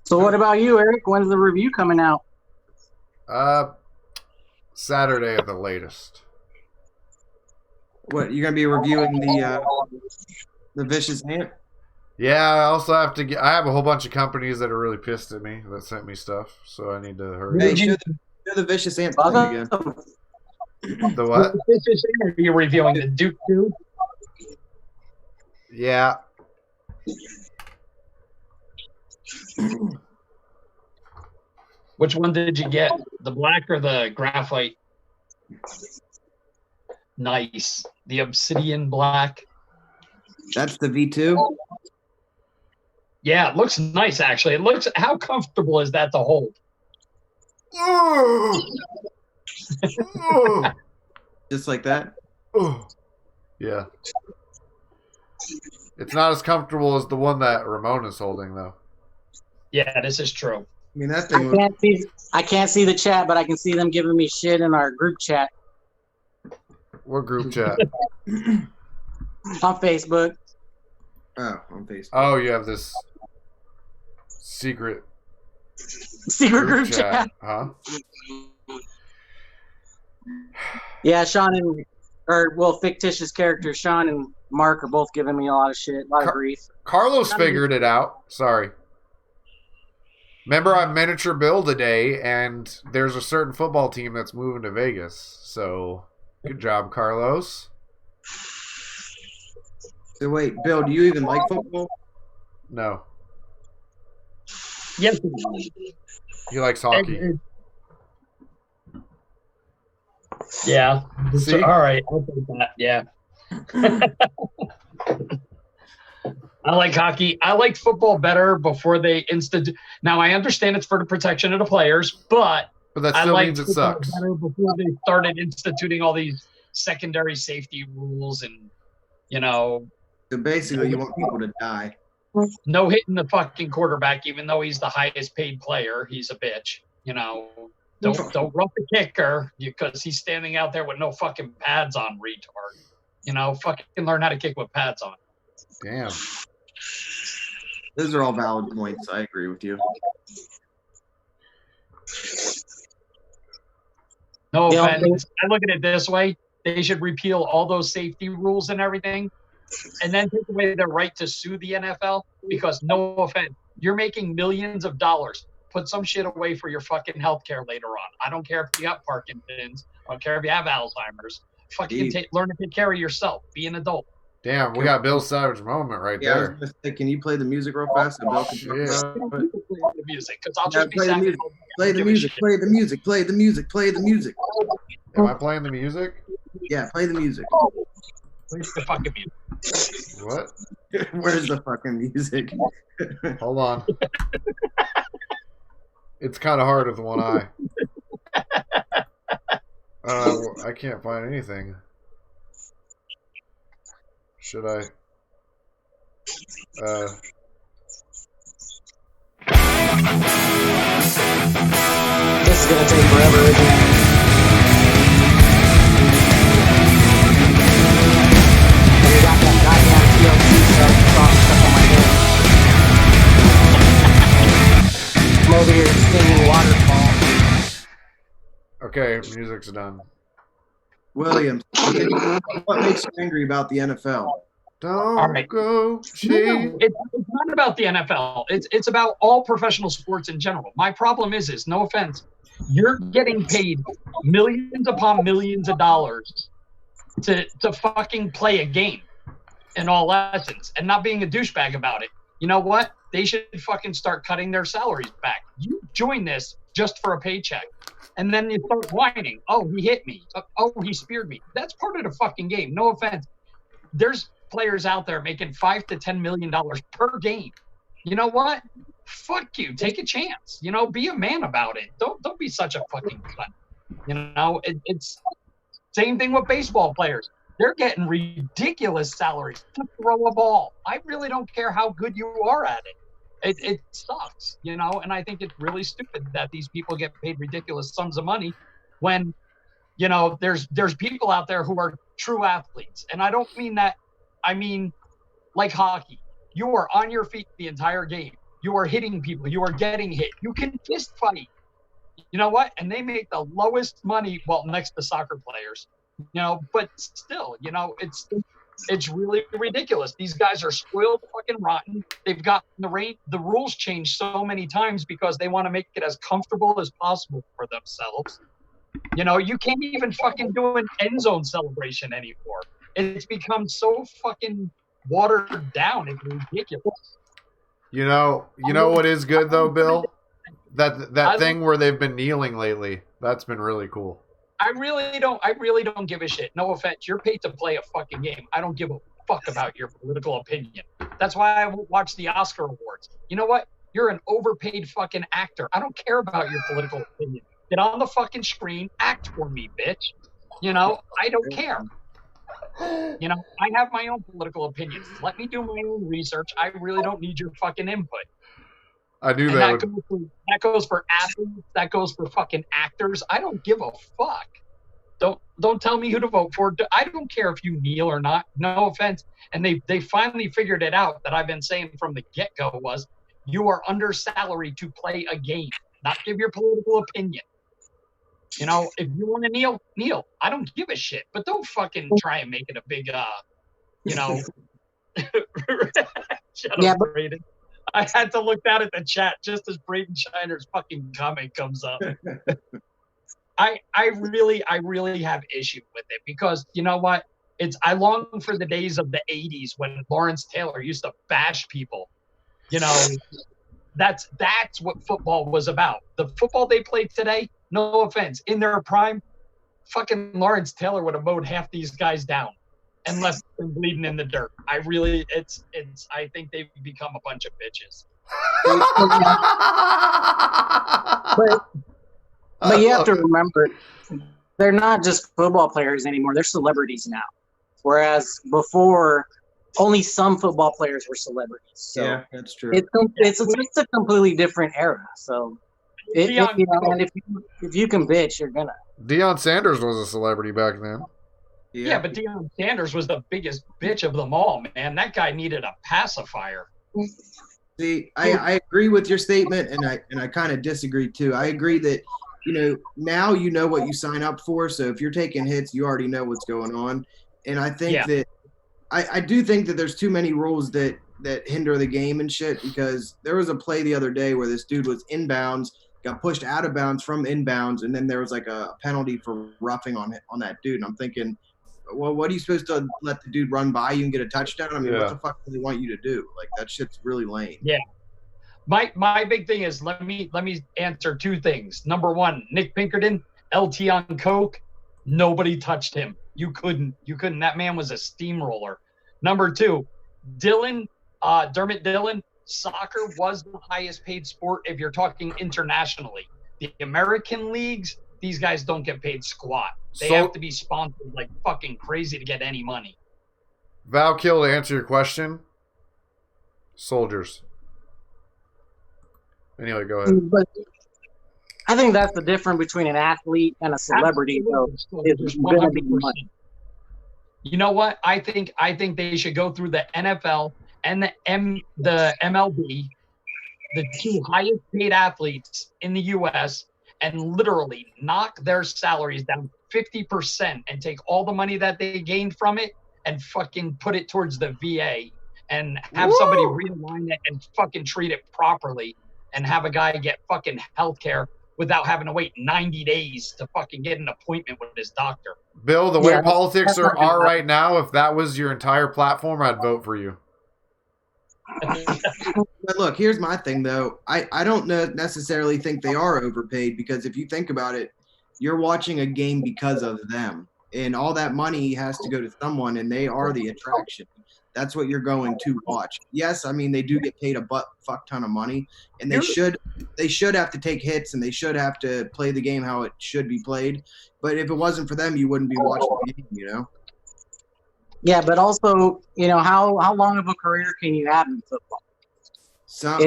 So what about you, Eric? When's the review coming out? Saturday at the latest. What, you're gonna be reviewing the Vicious Ant? Yeah, I also have to get. I have a whole bunch of companies that are really pissed at me that sent me stuff, so I need to hurry. Hey, show the Vicious Ant thing again. The what? Are you reviewing the Duke 2? Yeah. Which one did you get? The black or the graphite? Nice. The obsidian black. That's the V2? Yeah, it looks nice, actually. It looks, how comfortable is that to hold? Just like that? Yeah. It's not as comfortable as the one that Ramon is holding, though. Yeah, this is true. I mean, that thing. I can't see the chat, but I can see them giving me shit in our group chat. What group chat? On Facebook. Oh, on Facebook. Oh, you have this secret group chat. Huh? Yeah, fictitious characters, Sean and Mark are both giving me a lot of shit, a lot of grief. Carlos figured it out. Sorry. Remember, I miniature build today, and there's a certain football team that's moving to Vegas. So, good job, Carlos. So wait, Bill, do you even like football? No. Yes. He likes hockey. Yeah. See? All right. I'll take that. Yeah. I like hockey. I like football better before they institute. Now, I understand it's for the protection of the players, but that still means it sucks. Better before they started instituting all these secondary safety rules and, So basically, you want people to die. No hitting the fucking quarterback, even though he's the highest paid player. He's a bitch. Don't rough the kicker because he's standing out there with no fucking pads on, retard. Fucking learn how to kick with pads on. Damn. Those are all valid points. I agree with you. No offense. I look at it this way. They should repeal all those safety rules and everything and then take away their right to sue the NFL because, no offense, you're making millions of dollars. Put some shit away for your fucking health care later on. I don't care if you got Parkinson's. I don't care if you have Alzheimer's. Fucking learn to take care of yourself. Be an adult. Damn, we got Bill Savage moment right there. I was gonna say, can you play the music real fast? So Bill can the music, because I'll just be savage. Play the music. Play the music. Play the music. Play the music. Am I playing the music? Yeah, play the music. Where's the fucking music? What? Where's the fucking music? Hold on. It's kind of hard with one eye. I can't find anything. Should I? This is gonna take forever, isn't it? And you got that goddamn TLC stuff stuck on my head. I'm over here singing Waterfall. Okay, music's done. Williams, what makes you angry about the NFL? Don't go cheap. It's not about the NFL. It's about all professional sports in general. My problem is no offense, you're getting paid millions upon millions of dollars to fucking play a game in all essence and not being a douchebag about it. You know what? They should fucking start cutting their salaries back. You join this just for a paycheck. And then you start whining. Oh, he hit me. Oh, he speared me. That's part of the fucking game. No offense. There's players out there making $5 to $10 million per game. You know what? Fuck you. Take a chance. You know, be a man about it. Don't be such a fucking cunt. You know, it's same thing with baseball players. They're getting ridiculous salaries to throw a ball. I really don't care how good you are at it. It sucks, you know, and I think it's really stupid that these people get paid ridiculous sums of money when, you know, there's people out there who are true athletes. And I don't mean that. I mean, like hockey, you are on your feet the entire game. You are hitting people. You are getting hit. You can fist fight. You know what? And they make the lowest money, well, next to soccer players, you know, but still, you know, it's really ridiculous. These guys are spoiled fucking rotten. They've got the rules changed so many times because they want to make it as comfortable as possible for themselves. You know, you can't even fucking do an end zone celebration anymore. It's become so fucking watered down. It's ridiculous. You know what is good though, Bill? That thing where they've been kneeling lately. That's been really cool. I really don't give a shit. No offense. You're paid to play a fucking game. I don't give a fuck about your political opinion. That's why I won't watch the Oscar awards. You know what? You're an overpaid fucking actor. I don't care about your political opinion. Get on the fucking screen, act for me, bitch. You know, I don't care. You know, I have my own political opinions. Let me do my own research. I really don't need your fucking input. I do that. That goes for athletes. That goes for fucking actors. I don't give a fuck. Don't tell me who to vote for. I don't care if you kneel or not. No offense. And they finally figured it out that I've been saying from the get-go was you are under salary to play a game, not give your political opinion. You know, if you want to kneel. I don't give a shit. But don't fucking try and make it a big, you know. Shut up, Braden. I had to look down at the chat just as Braden Shiner's fucking comment comes up. I really have issue with it because you know what? I long for the days of the 80s when Lawrence Taylor used to bash people. You know, that's what football was about. The football they play today, no offense, in their prime, fucking Lawrence Taylor would have mowed half these guys down and left them bleeding in the dirt. I think they've become a bunch of bitches. But you have to remember, they're not just football players anymore. They're celebrities now. Whereas before, only some football players were celebrities. So yeah, that's true. It's a completely different era. So, if you can bitch, you're gonna. Deion Sanders was a celebrity back then. Yeah, but Deion Sanders was the biggest bitch of them all, man. That guy needed a pacifier. See, I agree with your statement, and I kind of disagree too. I agree that, you know, now you know what you sign up for. So if you're taking hits, you already know what's going on. And I think that I do think that there's too many rules that hinder the game and shit, because there was a play the other day where this dude was inbounds, got pushed out of bounds from inbounds, and then there was like a penalty for roughing on that dude. And I'm thinking, well, what are you supposed to let the dude run by you and get a touchdown? I mean, what the fuck do they want you to do? Like, that shit's really lame. Yeah. My big thing is let me answer two things. Number one, Nick Pinkerton, LT on coke, nobody touched him. You couldn't. That man was a steamroller. Number two, Dermot Dillon, soccer was the highest paid sport if you're talking internationally. The American leagues, these guys don't get paid squat. They have to be sponsored like fucking crazy to get any money. Valkill, to answer your question, soldiers. Anyway, go ahead. But I think that's the difference between an athlete and a celebrity. So it's gonna be money. You know what? I think they should go through the NFL and the MLB, the two highest paid athletes in the U.S., and literally knock their salaries down 50% and take all the money that they gained from it and fucking put it towards the VA and have somebody realign it and fucking treat it properly and have a guy get fucking healthcare without having to wait 90 days to fucking get an appointment with his doctor. Bill, the way politics are right now, if that was your entire platform, I'd vote for you. But look, here's my thing, though. I don't necessarily think they are overpaid, because if you think about it, you're watching a game because of them. And all that money has to go to someone, and they are the attraction. That's what you're going to watch. Yes, I mean, they do get paid a fuck ton of money, and they should have to take hits, and they should have to play the game how it should be played. But if it wasn't for them, you wouldn't be watching the game, you know? Yeah, but also, you know, how long of a career can you have in football?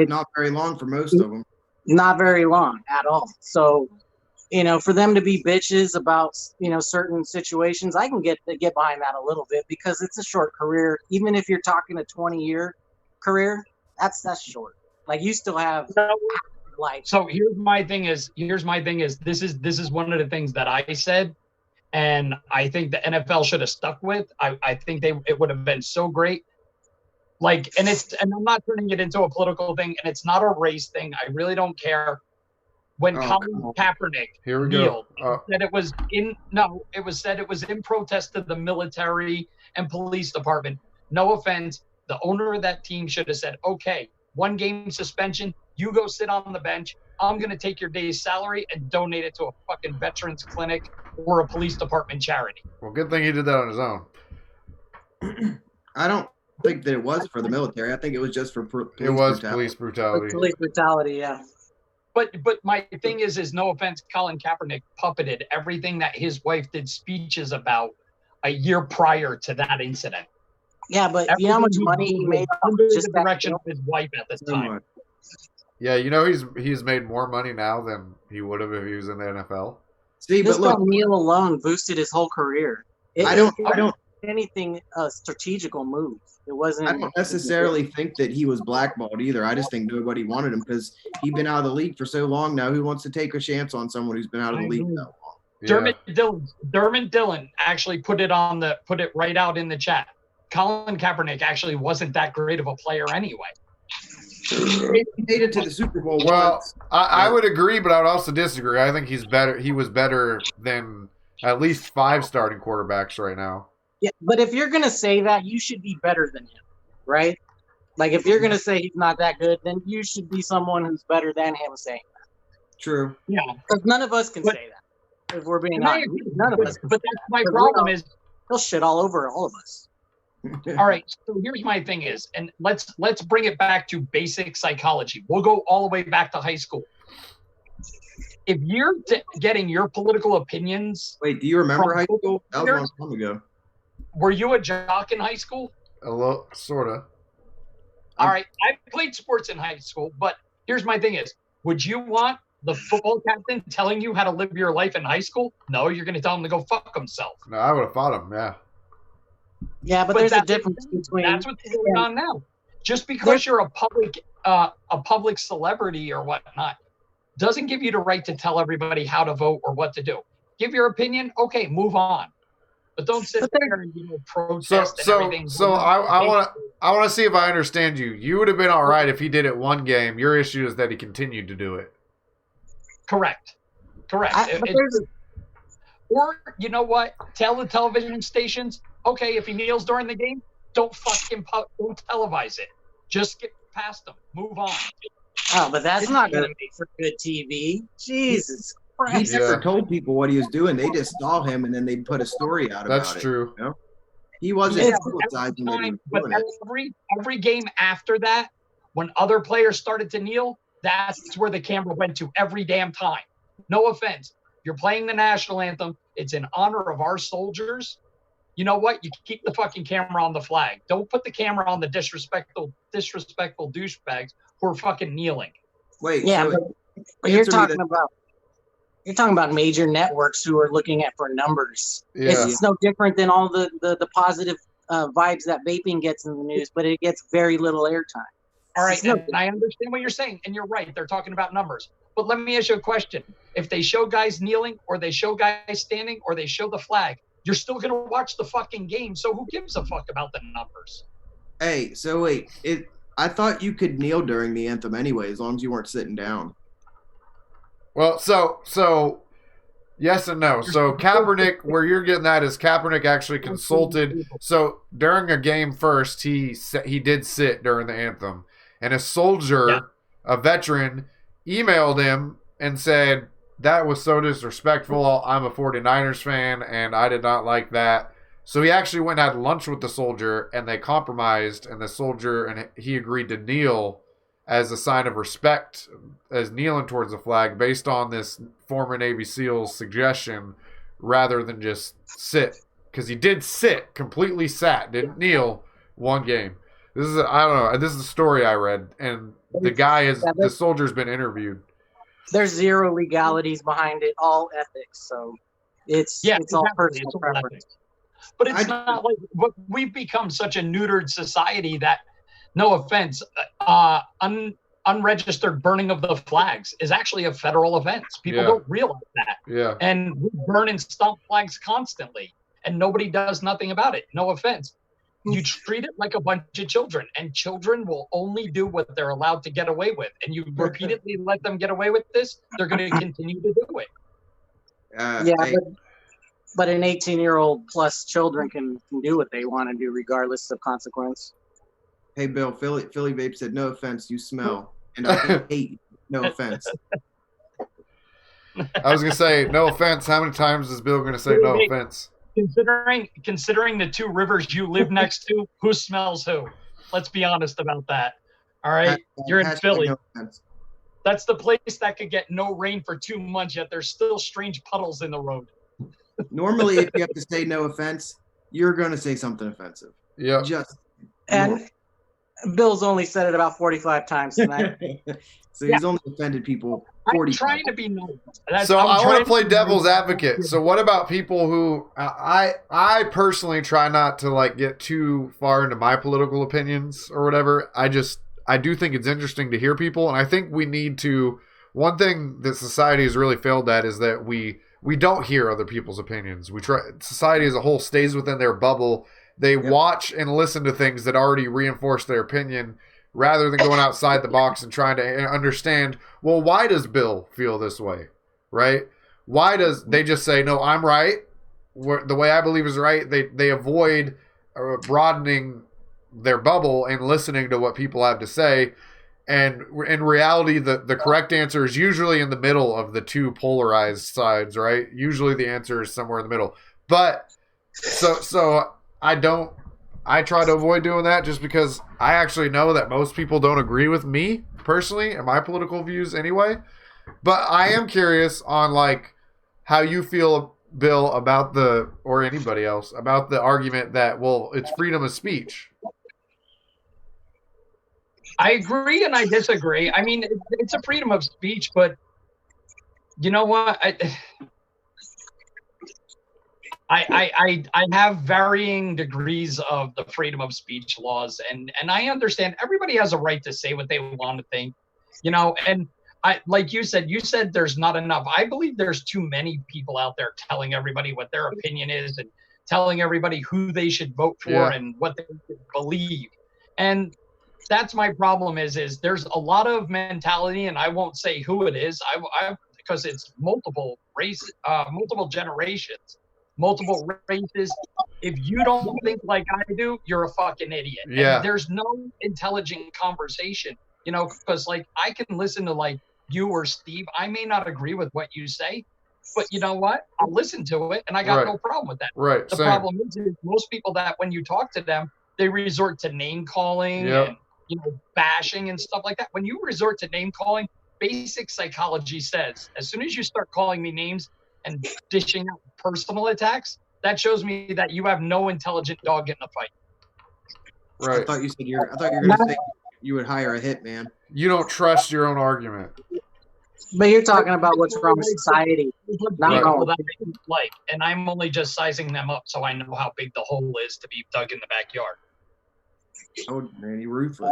Not very long for most of them. Not very long at all. So, you know, for them to be bitches about, you know, certain situations, I can get behind that a little bit, because it's a short career. Even if you're talking a 20-year career, that's short. Like, you still have life. So here's my thing is this is one of the things that I said, and I think the NFL should have stuck with. I think it would have been so great. Like, and I'm not turning it into a political thing, and it's not a race thing. I really don't care. When Colin Kaepernick kneeled, said it was in protest to the military and police department. No offense, the owner of that team should have said, okay, 1 game suspension, you go sit on the bench. I'm going to take your day's salary and donate it to a fucking veterans clinic or a police department charity. Well, good thing he did that on his own. I don't think that it was for the military. I think it was just for police brutality. Police brutality, yeah. But my thing is no offense, Colin Kaepernick puppeted everything that his wife did speeches about a year prior to that incident. Yeah, but you know how much money he made under the direction of his wife at the time. Yeah, you know he's made more money now than he would have if he was in the NFL. See, but look, Neil alone boosted his whole career. I don't anything strategical move. It wasn't. I don't necessarily think that he was blackballed either. I just think nobody wanted him because he'd been out of the league for so long now. Who wants to take a chance on someone who's been out of the league that long? Yeah. Dermot Dillon actually put it right out in the chat. Colin Kaepernick actually wasn't that great of a player anyway. He made it to the Super Bowl once. I would agree, but I would also disagree. I think he's better. He was better than at least 5 starting quarterbacks right now. Yeah, but if you're going to say that, you should be better than him, right? Like, if you're going to say he's not that good, then you should be someone who's better than him saying that. True. Yeah. Because none of us can say that. If we're being honest. None of us. But that's my problem is he'll shit all over all of us. All right, so here's my thing is, and let's bring it back to basic psychology. We'll go all the way back to high school. If you're getting your political opinions... Wait, do you remember high school? That was a long time ago. Were you a jock in high school? A little, sort of. All right, I played sports in high school, but here's my thing is, would you want the football captain telling you how to live your life in high school? No, you're going to tell him to go fuck himself. No, I would have fought him, yeah. Yeah, but there's a difference between... That's what's going on now. Just because you're a public celebrity or whatnot doesn't give you the right to tell everybody how to vote or what to do. Give your opinion, okay, move on. But don't sit there and protest and everything. So I want to see if I understand you. You would have been all right if he did it 1 game. Your issue is that he continued to do it. Correct. Or, you know what? Tell the television stations, okay, if he kneels during the game, don't televise it. Just get past him. Move on. Oh, but that's not going to make for good TV. Jesus Christ. He never told people what he was doing. They just saw him, and then they put a story out about it. That's true. You know? He wasn't publicizing but every game after that When other players started to kneel, that's where the camera went to every damn time. No offense. You're playing the national anthem. It's in honor of our soldiers. You know what? You keep the fucking camera on the flag. Don't put the camera on the disrespectful douchebags who are fucking kneeling. Wait, Yeah, so but you're talking about major networks who are looking at for numbers. Yeah. It's no different than all the positive vibes that vaping gets in the news, but it gets very little airtime. All right, and I understand what you're saying, and you're right. They're talking about numbers. But let me ask you a question. If they show guys kneeling, or they show guys standing, or they show the flag, you're still going to watch the fucking game, so who gives a fuck about the numbers? Hey, so wait. I thought you could kneel during the anthem anyway, as long as you weren't sitting down. Well, so yes and no. So Kaepernick, where you're getting that is Kaepernick actually consulted. So during a game first, he did sit during the anthem. And a soldier, a veteran, emailed him and said, that was so disrespectful. I'm a 49ers fan, and I did not like that. So he actually went and had lunch with the soldier, and they compromised, and the soldier, and he agreed to kneel as a sign of respect, as kneeling towards the flag, based on this former Navy SEAL's suggestion, rather than just sit. Because he did sit, completely sat, didn't kneel one game. This is I don't know. This is the story I read, and the soldier's been interviewed. There's zero legalities behind it, all ethics. So it's all personal preference. But it's not like we've become such a neutered society that, no offense, unregistered burning of the flags is actually a federal offense. People don't realize that. Yeah. And we burn and stomp flags constantly, and nobody does nothing about it. No offense. You treat it like a bunch of children, and children will only do what they're allowed to get away with. And you repeatedly let them get away with this, they're going to continue to do it. But an 18-year-old plus children can do what they want to do regardless of consequence. Hey, Bill, Philly Vape said, no offense, you smell. And I hate you. No offense. I was going to say, no offense. How many times is Bill going to say no offense? Considering the two rivers you live next to, who smells who? Let's be honest about that. All right? You're in Philly. No, that's the place that could get no rain for 2 months, yet there's still strange puddles in the road. Normally, if you have to say no offense, you're going to say something offensive. Yeah. And Bill's only said it about 45 times tonight. So he's only offended people 40 I'm trying times. to be nice. So I want to play devil's advocate. So what about people who I personally try not to get too far into my political opinions or whatever. I do think it's interesting to hear people, and I think we need to. One thing that society has really failed at is that we don't hear other people's opinions. Society as a whole stays within their bubble. They watch and listen to things that already reinforce their opinion, rather than going outside the box and trying to understand, well, why does Bill feel this way, right? Why does they just say, no, I'm right, the way I believe is right? They avoid broadening their bubble and listening to what people have to say. And in reality, the correct answer is usually in the middle of the two polarized sides, right? Usually the answer is somewhere in the middle. But so I try to avoid doing that just because I actually know that most people don't agree with me personally and my political views anyway. But I am curious on how you feel, Bill, about or anybody else, about the argument that, well, it's freedom of speech. I agree and I disagree. I mean, it's a freedom of speech, but you know what? I have varying degrees of the freedom of speech laws, and I understand everybody has a right to say what they want to think, and like you said there's not enough. I believe there's too many people out there telling everybody what their opinion is and telling everybody who they should vote for and what they should believe. And that's my problem is there's a lot of mentality, and I won't say who it is, because it's multiple races, multiple generations, multiple races. If you don't think like I do, you're a fucking idiot. Yeah. And there's no intelligent conversation, because I can listen to you or Steve. I may not agree with what you say, but you know what? I'll listen to it, and I got no problem with that. Right. The problem is most people that when you talk to them, they resort to name calling and bashing and stuff like that. When you resort to name calling, basic psychology says as soon as you start calling me names and dishing out personal attacks, that shows me that you have no intelligent dog in the fight. Right. I thought you were going to say you would hire a hitman. You don't trust your own argument. But you're talking about what's wrong with society. Not wrong. And I'm only just sizing them up so I know how big the hole is to be dug in the backyard. Oh, man, you're ruthless.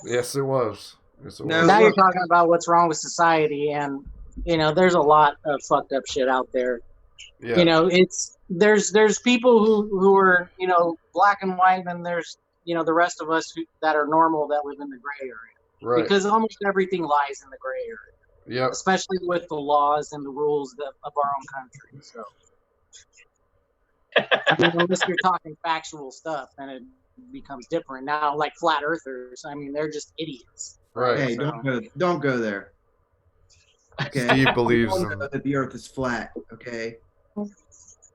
Yes, it was. Now you're talking about what's wrong with society, and there's a lot of fucked up shit out there. Yeah. There's people who are black and white, and there's the rest of us that are normal that live in the gray area. Right. Because almost everything lies in the gray area. Yeah. Especially with the laws and the rules of our own country. So, unless you're talking factual stuff, then it becomes different. Now, like flat earthers, they're just idiots. Right. Hey, don't go there. Okay. Steve believes that the earth is flat. Okay.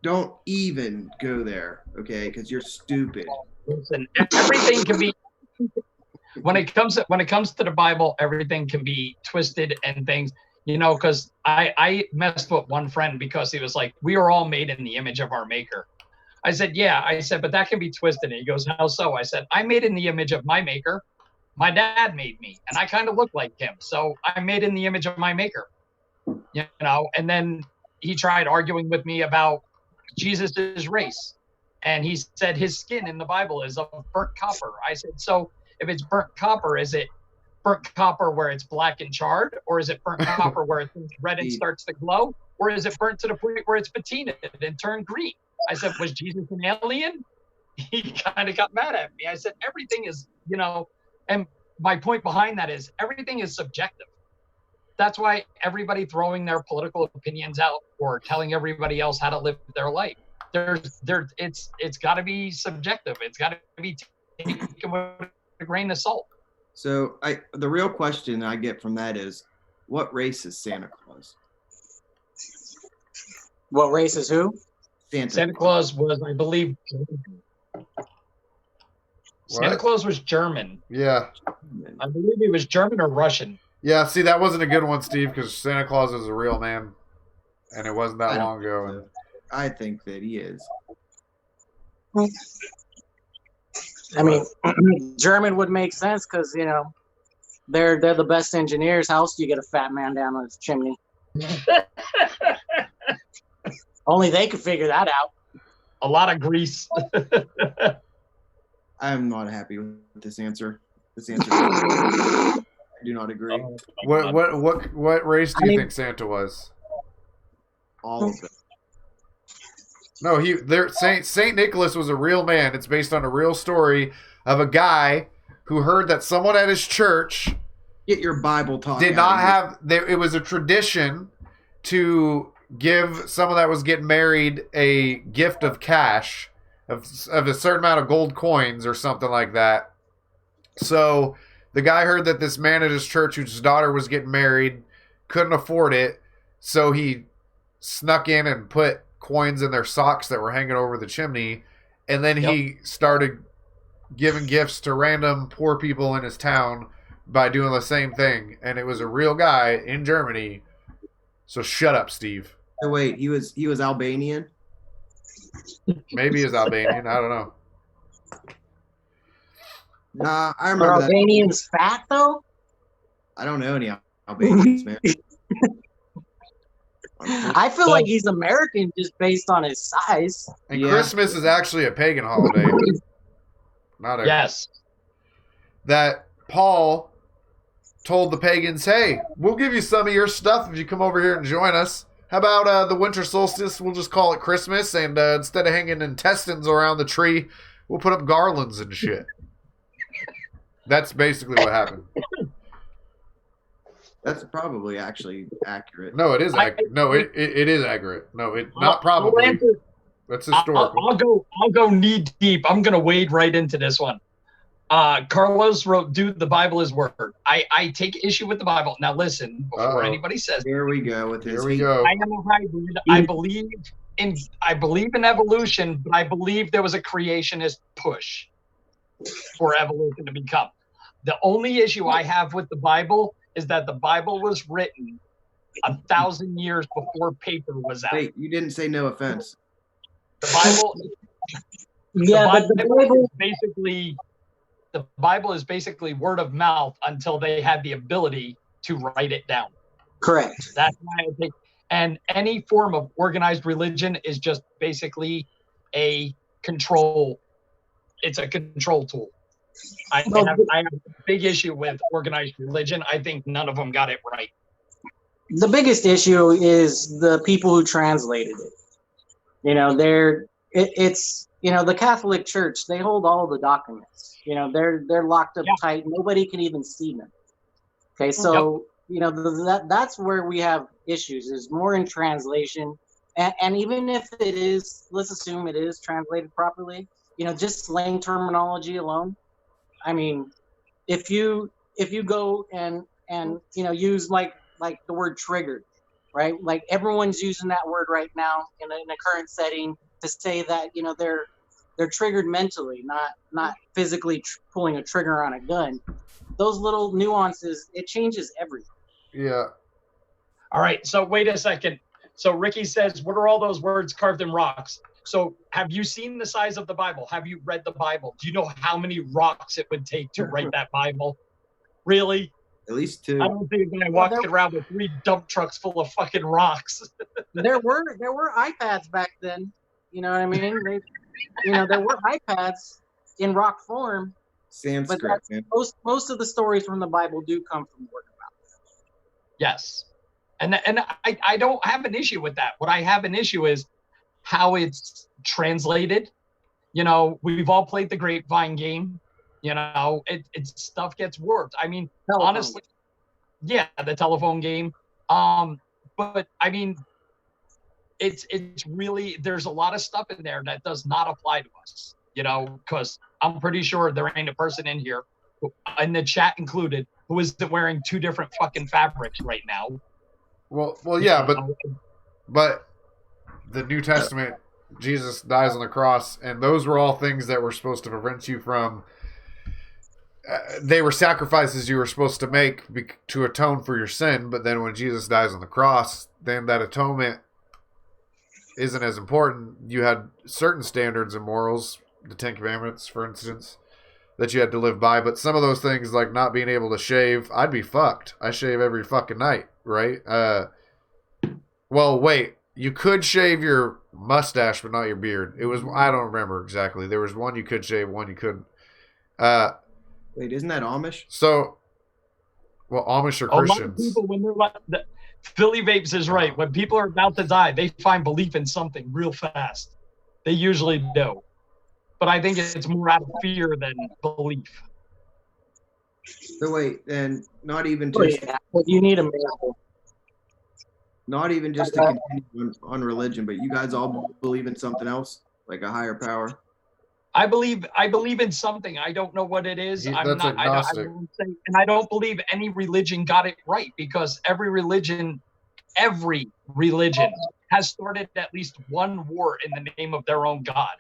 Don't even go there. Okay, because you're stupid. Listen, everything can be. When it comes to the Bible, everything can be twisted and things. Because I messed with one friend because he was like, "We are all made in the image of our Maker." I said, "Yeah." I said, "But that can be twisted." And he goes, "How so?" I said, "I'm made in the image of my Maker. My dad made me, and I kind of look like him. So I'm made in the image of my Maker." And then he tried arguing with me about Jesus' race. And he said his skin in the Bible is of burnt copper. I said, so if it's burnt copper, is it burnt copper where it's black and charred? Or is it burnt copper where it's red and starts to glow? Or is it burnt to the point where it's patinaed and turned green? I said, was Jesus an alien? He kind of got mad at me. I said, everything is, and my point behind that is everything is subjective. That's why everybody throwing their political opinions out or telling everybody else how to live their life. It's got to be subjective. It's got to be taken with a grain of salt. So the real question I get from that is, what race is Santa Claus? What race is who? Santa Claus was, I believe. Santa Claus was German. Yeah. I believe he was German or Russian. Yeah, see, that wasn't a good one, Steve, because Santa Claus is a real man, and it wasn't that long ago. And I think that he is. German would make sense because they're the best engineers. How else do you get a fat man down the chimney? Only they could figure that out. A lot of grease. I'm not happy with this answer. I do not agree. What race do you think Santa was? All of them. No, Saint Nicholas was a real man. It's based on a real story of a guy who heard that someone at his church get your Bible talk. Did not have. It was a tradition to give someone that was getting married a gift of cash of a certain amount of gold coins or something like that. So the guy heard that this man at his church whose daughter was getting married couldn't afford it, so he snuck in and put coins in their socks that were hanging over the chimney, and then he started giving gifts to random poor people in his town by doing the same thing, and it was a real guy in Germany. So shut up, Steve. Oh, wait, he was Albanian? Maybe he's Albanian. I don't know. Nah, I remember that. Are Albanians fat, though? I don't know any Albanians, man. I feel like he's American just based on his size. And Christmas is actually a pagan holiday. Yes. That Paul told the pagans, hey, we'll give you some of your stuff if you come over here and join us. How about the winter solstice? We'll just call it Christmas, and instead of hanging intestines around the tree, we'll put up garlands and shit. That's basically what happened. That's probably actually accurate. No, it is accurate. No, it is accurate. No, not probably. That's historical. I'll go knee deep. I'm gonna wade right into this one. Carlos wrote, "Dude, the Bible is word." I take issue with the Bible. Now listen, before anybody says, here we go with this. Here we go. I am a hybrid. I believe in evolution, but I believe there was a creationist push for evolution to become. The only issue I have with the Bible is that the Bible was written 1,000 years before paper was out. Wait, you didn't say no offense. The Bible, the Bible is basically word of mouth until they had the ability to write it down. Correct. That's my opinion. And any form of organized religion is just basically a control. It's a control tool. I have a big issue with organized religion. I think none of them got it right. The biggest issue is the people who translated it. You know, it's the Catholic Church. They hold all the documents. You know, they're locked up tight. Nobody can even see them. Okay, so that's where we have issues. Is more in translation, and even if it is, let's assume it is translated properly. Just slang terminology alone. I mean, if you go and use like the word triggered, right? Like everyone's using that word right now in a current setting to say that they're triggered mentally, not physically pulling a trigger on a gun. Those little nuances, it changes everything. Yeah. All right. So wait a second. So Ricky says, what are all those words carved in rocks? So have you seen the size of the Bible? Have you read the Bible? Do you know how many rocks it would take to write that Bible? Really? At least 2. I don't think a guy walking around with 3 dump trucks full of fucking rocks. There were iPads back then. You know what I mean? There were iPads in rock form. Sanskrit. Most of the stories from the Bible do come from word of mouth. Yes. And I don't have an issue with that. What I have an issue is how it's translated. We've all played the grapevine game. Stuff gets warped. I mean, honestly, yeah, the telephone game. But I mean, it's really, there's a lot of stuff in there that does not apply to us, because I'm pretty sure there ain't a person in here, in the chat included, who isn't wearing 2 different fucking fabrics right now. Well, yeah, but the New Testament, Jesus dies on the cross, and those were all things that were supposed to prevent you from. They were sacrifices you were supposed to make to atone for your sin, but then when Jesus dies on the cross, then that atonement isn't as important. You had certain standards and morals, the 10 Commandments, for instance, that you had to live by, but some of those things, like not being able to shave, I'd be fucked. I shave every fucking night, right? Well, wait, you could shave your mustache, but not your beard. It was, I don't remember exactly. There was one you could shave, one you couldn't. Wait, isn't that Amish? So, well, Amish are Christians. A lot of people, when they're like, Philly Vapes is right. When people are about to die, they find belief in something real fast. They usually do. But I think it's more out of fear than belief. So wait, and not even just... You need a miracle. Not even just to continue on religion, but you guys all believe in something else, like a higher power? I believe in something. I don't know what it is. That's agnostic. I don't believe any religion got it right, because every religion has started at least one war in the name of their own God.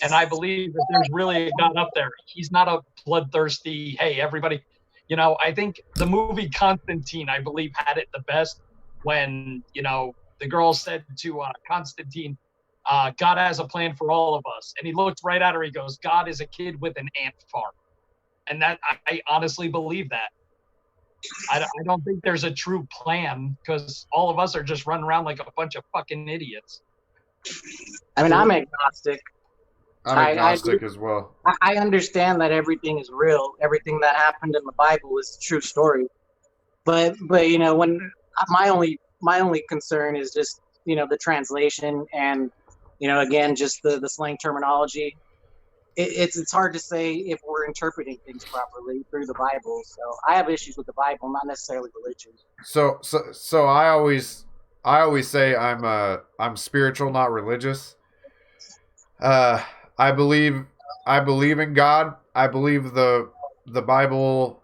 And I believe that there's really a God up there. He's not a bloodthirsty, hey, everybody. I think the movie Constantine, I believe, had it the best when, the girl said to Constantine, God has a plan for all of us. And he looked right at her. He goes, God is a kid with an ant farm. And that I honestly believe that. I don't think there's a true plan, because all of us are just running around like a bunch of fucking idiots. I mean, I'm agnostic. I'm agnostic as well. I understand that everything is real. Everything that happened in the Bible is a true story. But when my only concern is just the translation and again just the slang terminology. It's hard to say if we're interpreting things properly through the Bible. So I have issues with the Bible, not necessarily religion. So I always say I'm spiritual, not religious. I believe in God. I believe the Bible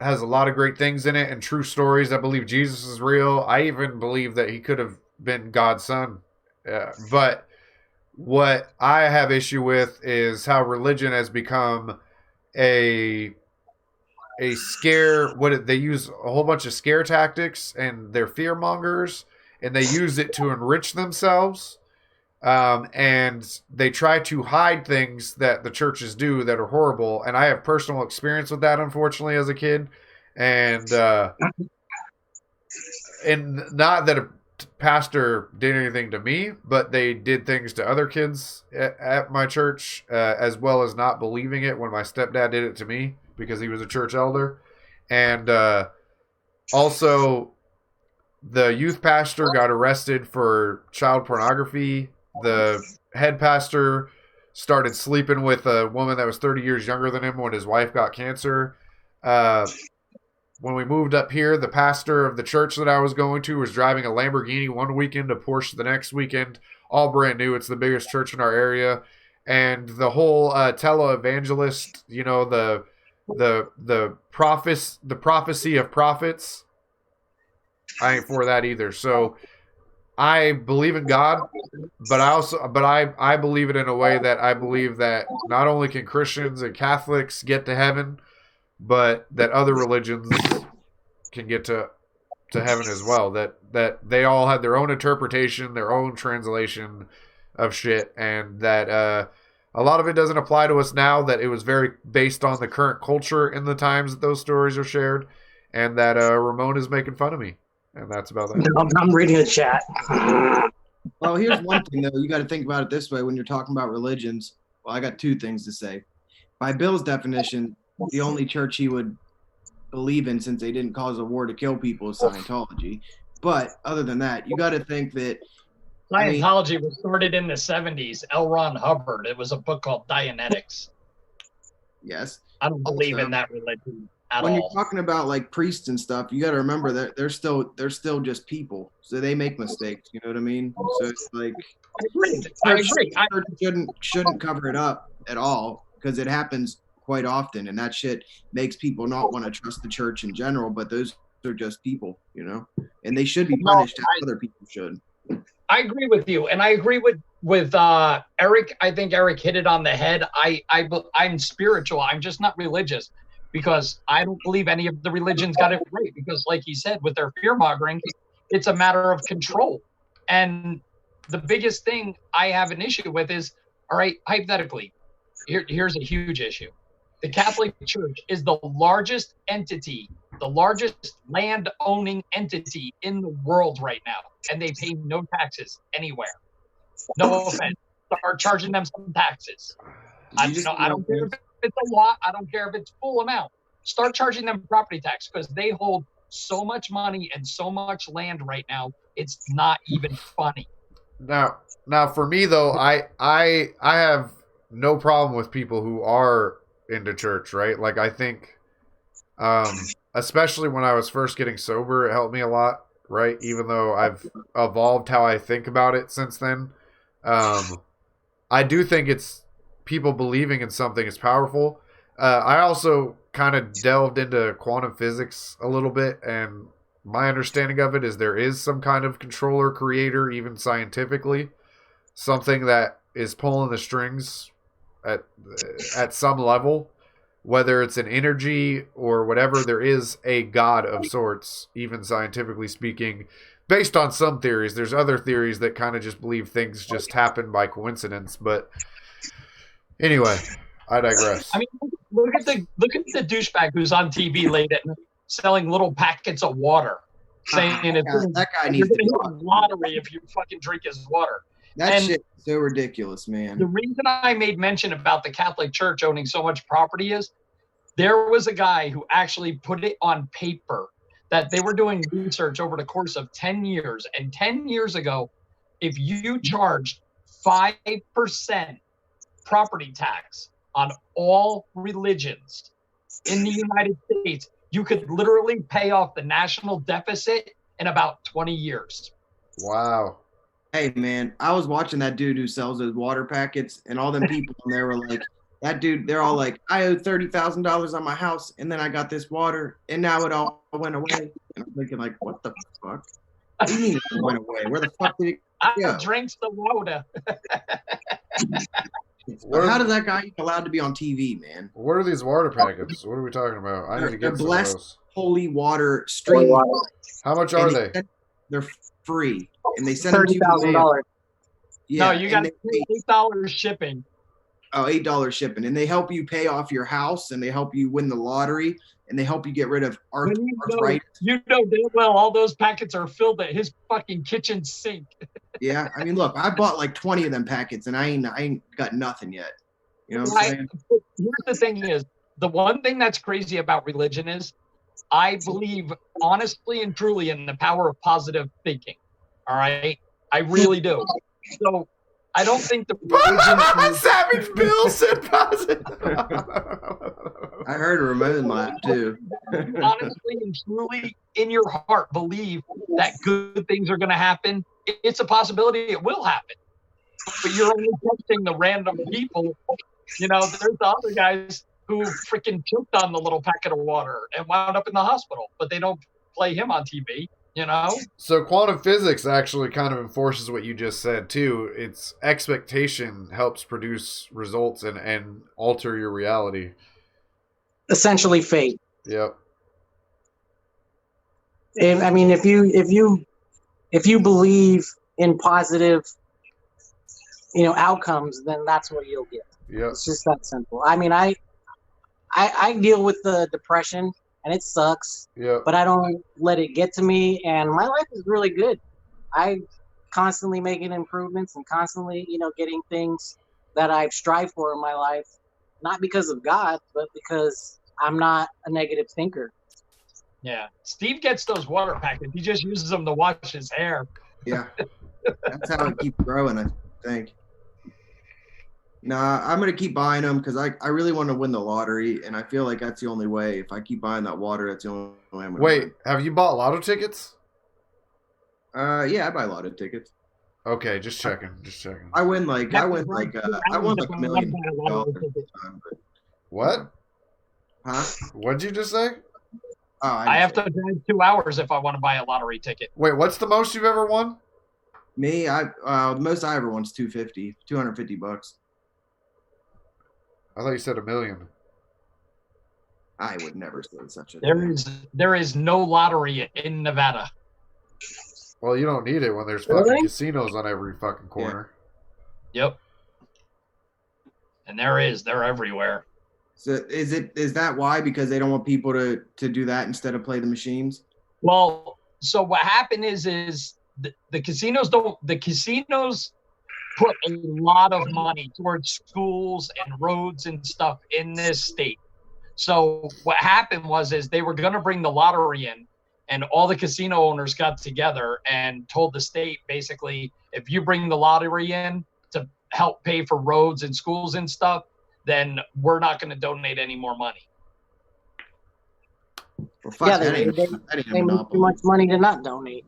has a lot of great things in it and true stories. I believe Jesus is real. I even believe that he could have been God's son. But what I have issue with is how religion has become a a scare. They use a whole bunch of scare tactics, and they're fear mongers, and they use it to enrich themselves. And they try to hide things that the churches do that are horrible. And I have personal experience with that, unfortunately, as a kid. And not that a pastor did anything to me, but they did things to other kids at my church, as well as not believing it when my stepdad did it to me because he was a church elder. And also, the youth pastor got arrested for child pornography. The head pastor started sleeping with a woman that was 30 years younger than him when his wife got cancer. When we moved up here, the pastor of the church that I was going to was driving a Lamborghini one weekend, a Porsche the next weekend, all brand new. It's the biggest church in our area. And the whole televangelist, you know, the prophecy of prophets, I ain't for that either. So I believe in God, but I believe it in a way that I believe that not only can Christians and Catholics get to heaven, but that other religions can get to heaven as well. That they all have their own interpretation, their own translation of shit, and that a lot of it doesn't apply to us now. That it was very based on the current culture in the times that those stories are shared, and that Ramon is making fun of me, and that's about that. I'm reading the chat. Well, here's one thing though. You got to think about it this way when you're talking about religions. Well, I got two things to say. By Bill's definition, the only church he would believe in, since they didn't cause a war to kill people, is Scientology. But other than that, you got to think that Scientology was started in the 70s. L. Ron Hubbard. It was a book called Dianetics. Yes. I don't believe in that religion at when all. You're talking about like priests and stuff, you got to remember that they're still just people, so they make mistakes. You know what I mean? So it's like I agree. Shouldn't cover it up at all because it happens quite often, and that shit makes people not want to trust the church in general. But those are just people, you know, and they should be punished as other people should. I agree with you, and I agree with Eric. I think Eric hit it on the head. I'm spiritual. I'm just not religious because I don't believe any of the religions got it right. Because, like he said, with their fear mongering, it's a matter of control. And the biggest thing I have an issue with is, all right, hypothetically, here's a huge issue. The Catholic Church is the largest entity, the largest land-owning entity in the world right now, and they pay no taxes anywhere. No offense. Start charging them some taxes. I don't care if it's a lot. I don't care if it's full amount. Start charging them property tax because they hold so much money and so much land right now. It's not even funny. Now for me though, I have no problem with people who are into church, right? Like I think, especially when I was first getting sober, it helped me a lot, right? Even though I've evolved how I think about it since then. I do think it's people believing in something is powerful. I also kind of delved into quantum physics a little bit, and my understanding of it is there is some kind of controller creator, even scientifically, something that is pulling the strings at some level, whether it's an energy or whatever. There is a god of sorts, even scientifically speaking, based on some theories. There's other theories that kind of just believe things just happen by coincidence. But anyway, I digress. I mean, look at the douchebag who's on TV late at night selling little packets of water, saying that guy needs to hit a lottery if you fucking drink his water. That shit's so ridiculous, man. The reason I made mention about the Catholic Church owning so much property is there was a guy who actually put it on paper that they were doing research over the course of 10 years. And 10 years ago, if you charged 5% property tax on all religions in the United States, you could literally pay off the national deficit in about 20 years. Wow. Hey, man, I was watching that dude who sells those water packets, and all them people in there were like, that dude, they're all like, I owe $30,000 on my house, and then I got this water, and now it all went away. And I'm thinking, like, what the fuck? What do you mean it went away? Where the fuck did it go? I drinks the water. How does that guy allowed to be on TV, man? What are these water packets? What are we talking about? I need to get some of those. Holy water stream. How much are they? They're free, and they send them to you. $30,000. Yeah, no, you got $8 shipping. Oh, $8 shipping, and they help you pay off your house, and they help you win the lottery, and they help you get rid of arthritis. You know damn well all those packets are filled at his fucking kitchen sink. Yeah, I mean, look, I bought like 20 of them packets, and I ain't got nothing yet. You know what I'm saying? Here's the thing: is the one thing that's crazy about religion is I believe honestly and truly in the power of positive thinking. All right, I really do. So I don't think the religion. Savage Bill said positive. I heard Ramon laugh too. Honestly and truly, in your heart, believe that good things are going to happen. It's a possibility it will happen, but you're only testing the random people. You know, there's the other guys who freaking choked on the little packet of water and wound up in the hospital, but they don't play him on TV. You know? So quantum physics actually kind of enforces what you just said too. It's expectation helps produce results and alter your reality. Essentially fate. Yep. I mean, if you believe in positive, outcomes, then that's what you'll get. Yep. It's just that simple. I mean, I deal with the depression. And it sucks, but I don't let it get to me. And my life is really good. I constantly making improvements and constantly, getting things that I've strived for in my life, not because of God, but because I'm not a negative thinker. Yeah. Steve gets those water packets. He just uses them to wash his hair. Yeah. That's how I keep growing, I think. Nah, I'm going to keep buying them because I really want to win the lottery, and I feel like that's the only way. If I keep buying that water, that's the only way I'm going to win. Have you bought lotto tickets? Yeah, I buy lotto tickets. Okay, just checking. I won like $1 million. What? Huh? What'd you just say? Oh, I have to drive 2 hours if I want to buy a lottery ticket. Wait, what's the most you've ever won? Me, the most I ever won is $250. I thought you said $1 million. I would never say such a thing. There is no lottery in Nevada. Well, you don't need it when there's fucking casinos on every fucking corner. Yeah. Yep. And they're everywhere. So is that why? Because they don't want people to do that instead of play the machines? Well, so what happened is the casinos put a lot of money towards schools and roads and stuff in this state. So what happened was they were going to bring the lottery in, and all the casino owners got together and told the state, basically, if you bring the lottery in to help pay for roads and schools and stuff, then we're not going to donate any more money. Well, fuck, they make too much money to not donate.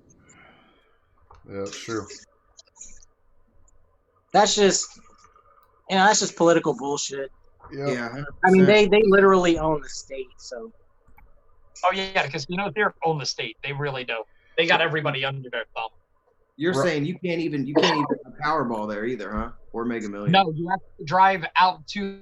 Yeah, that's true. That's just political bullshit. Yeah. 100%. I mean, they literally own the state, so. Oh yeah, the casinos here own the state. They really do. They got everybody under their thumb. You're saying you can't even Powerball there either, huh? Or Mega Millions? No, you have to drive out to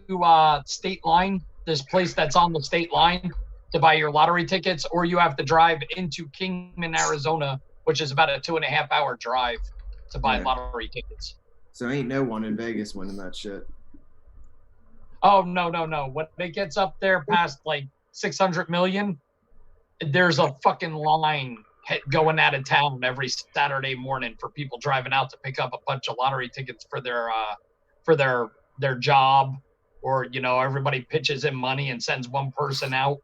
state line. This place that's on the state line to buy your lottery tickets, or you have to drive into Kingman, Arizona, which is about a 2.5-hour drive to buy lottery tickets. So ain't no one in Vegas winning that shit. Oh, no. When it gets up there past like 600 million, there's a fucking line going out of town every Saturday morning for people driving out to pick up a bunch of lottery tickets for their job, or everybody pitches in money and sends one person out.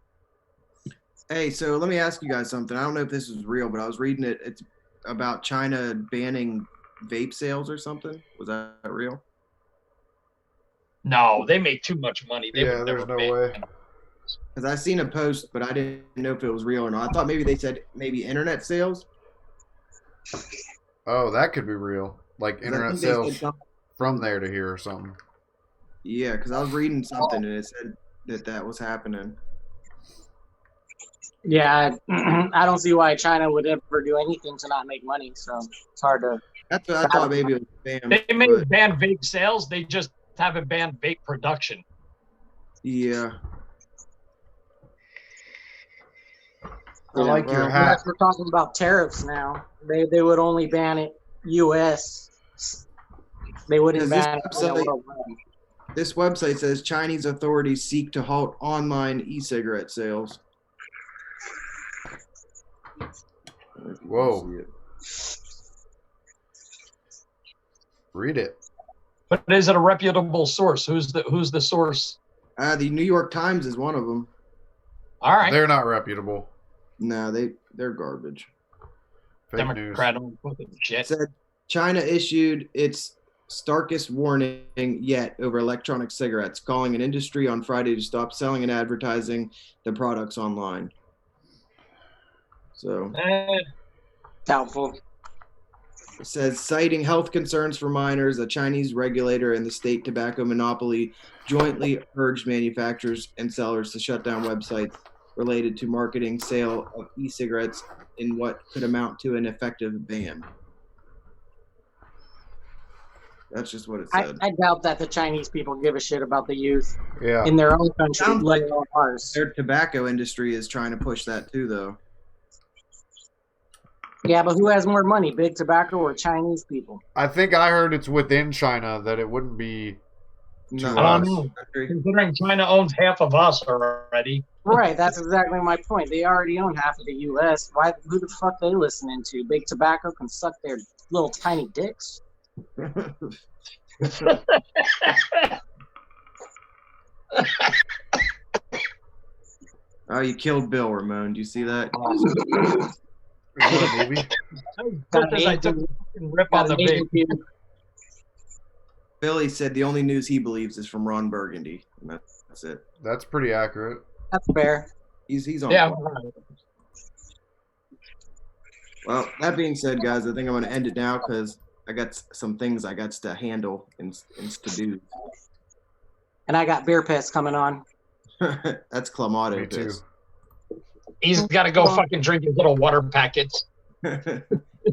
Hey, so let me ask you guys something. I don't know if this is real, but I was reading it. It's about China banning vape sales or something. Was that real? No, they make too much money. There's no way. Because I seen a post, but I didn't know if it was real or not. I thought maybe they said internet sales. Oh, that could be real. Like internet sales from there to here or something. Yeah, because I was reading something and it said that was happening. Yeah, I don't see why China would ever do anything to not make money. So it's hard to. That's what I thought. Maybe it was banned. They may ban vape sales. They just haven't banned vape production. Yeah. I like your hat. We're talking about tariffs now. They would only ban it U.S. They wouldn't ban it worldwide. This website says Chinese authorities seek to halt online e-cigarette sales. Whoa. Read it. But is it a reputable source? Who's the source? The New York Times is one of them. All right. They're not reputable. No, they're garbage. Fake news. Shit. It said China issued its starkest warning yet over electronic cigarettes, calling an industry on Friday to stop selling and advertising the products online. So doubtful. It says, citing health concerns for minors, a Chinese regulator and the state tobacco monopoly jointly urged manufacturers and sellers to shut down websites related to marketing sale of e-cigarettes in what could amount to an effective ban. That's just what it said. I doubt that the Chinese people give a shit about the youth in their own country, let alone ours. Their tobacco industry is trying to push that too, though. Yeah, but who has more money, big tobacco or Chinese people? I think I heard it's within China that it wouldn't be. No, I don't know. Considering China owns half of us already. Right, that's exactly my point. They already own half of the U.S. Who the fuck they listening to? Big tobacco can suck their little tiny dicks. Oh, you killed Bill, Ramon. Do you see that? Is that a movie? I took a rip on the vape. Billy said the only news he believes is from Ron Burgundy. And that's it. That's pretty accurate. That's fair. He's on. Yeah. Well, that being said, guys, I think I'm going to end it now because I got some things I got to handle and to do. And I got beer piss coming on. That's Clamato Me too. piss. He's got to go fucking drink his little water packets.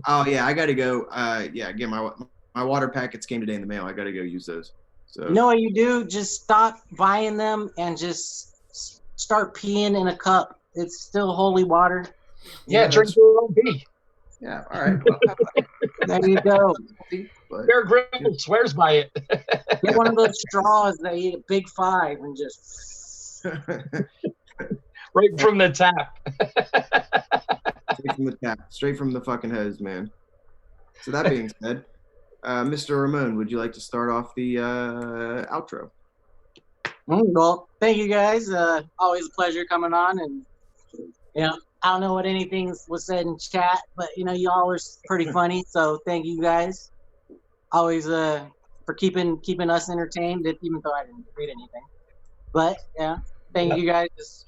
Oh yeah, I got to go. Again, my water packets came today in the mail. I got to go use those. So you know what you do? Just stop buying them and just start peeing in a cup. It's still holy water. Yeah, drink your own pee. Yeah, all right. There you go. Bear Grylls swears by it. Get one of those straws that eat a big five and just right from the tap. Straight from the tap. Straight from the fucking hose, man. So that being said, Mr. Ramon, would you like to start off the outro? Well, thank you guys. Always a pleasure coming on, and I don't know what anything was said in chat, but y'all are pretty funny. So thank you guys. Always for keeping us entertained, even though I didn't read anything. But yeah, thank you guys.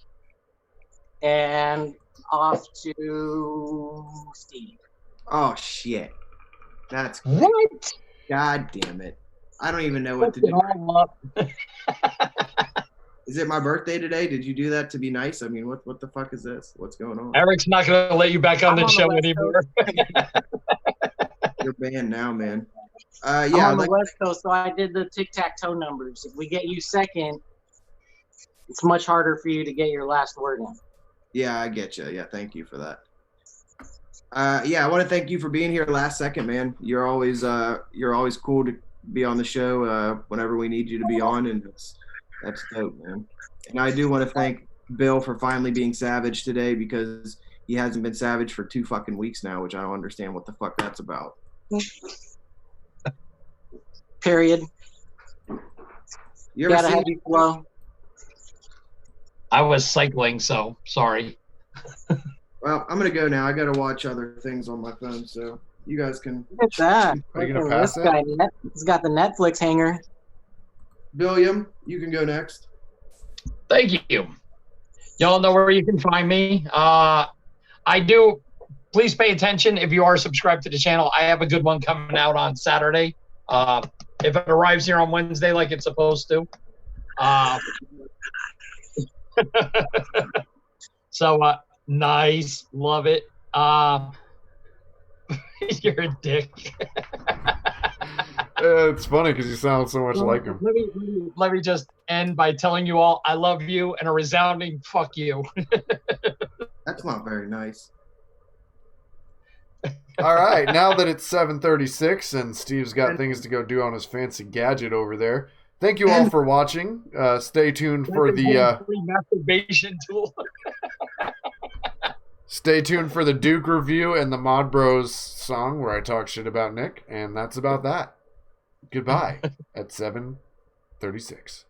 And off to Steve. Oh shit. That's great. What? God damn it. I don't even know what to do. Is it my birthday today? Did you do that to be nice? I mean, what the fuck is this? What's going on? Eric's not going to let you back on the show anymore. You're banned now, man. I'm on the West Coast, so I did the tic-tac-toe numbers. If we get you second, it's much harder for you to get your last word in. Yeah, I get you. Yeah, thank you for that. I want to thank you for being here last second, man. You're always cool to be on the show whenever we need you to be on, and that's dope, man. And I do want to thank Bill for finally being savage today because he hasn't been savage for 2 fucking weeks now, which I don't understand what the fuck that's about. Period. You ever seen flow? I was cycling, so sorry. Well, I'm gonna go now. I gotta watch other things on my phone, so you guys can. Look at that! Are you gonna pass this guy, he's got the Netflix hanger. William, you can go next. Thank you. Y'all know where you can find me. I do. Please pay attention if you are subscribed to the channel. I have a good one coming out on Saturday. If it arrives here on Wednesday like it's supposed to. So nice, love it. You're a dick. It's funny because you sound so much like him. Let me just end by telling you all I love you and a resounding fuck you. That's not very nice. All right, now that it's 7:36 and Steve's got things to go do on his fancy gadget over there, thank you all for watching. Stay tuned for the masturbation tool. Stay tuned for the Duke review and the Mod Bros song where I talk shit about Nick, and that's about that. Goodbye at 7:36.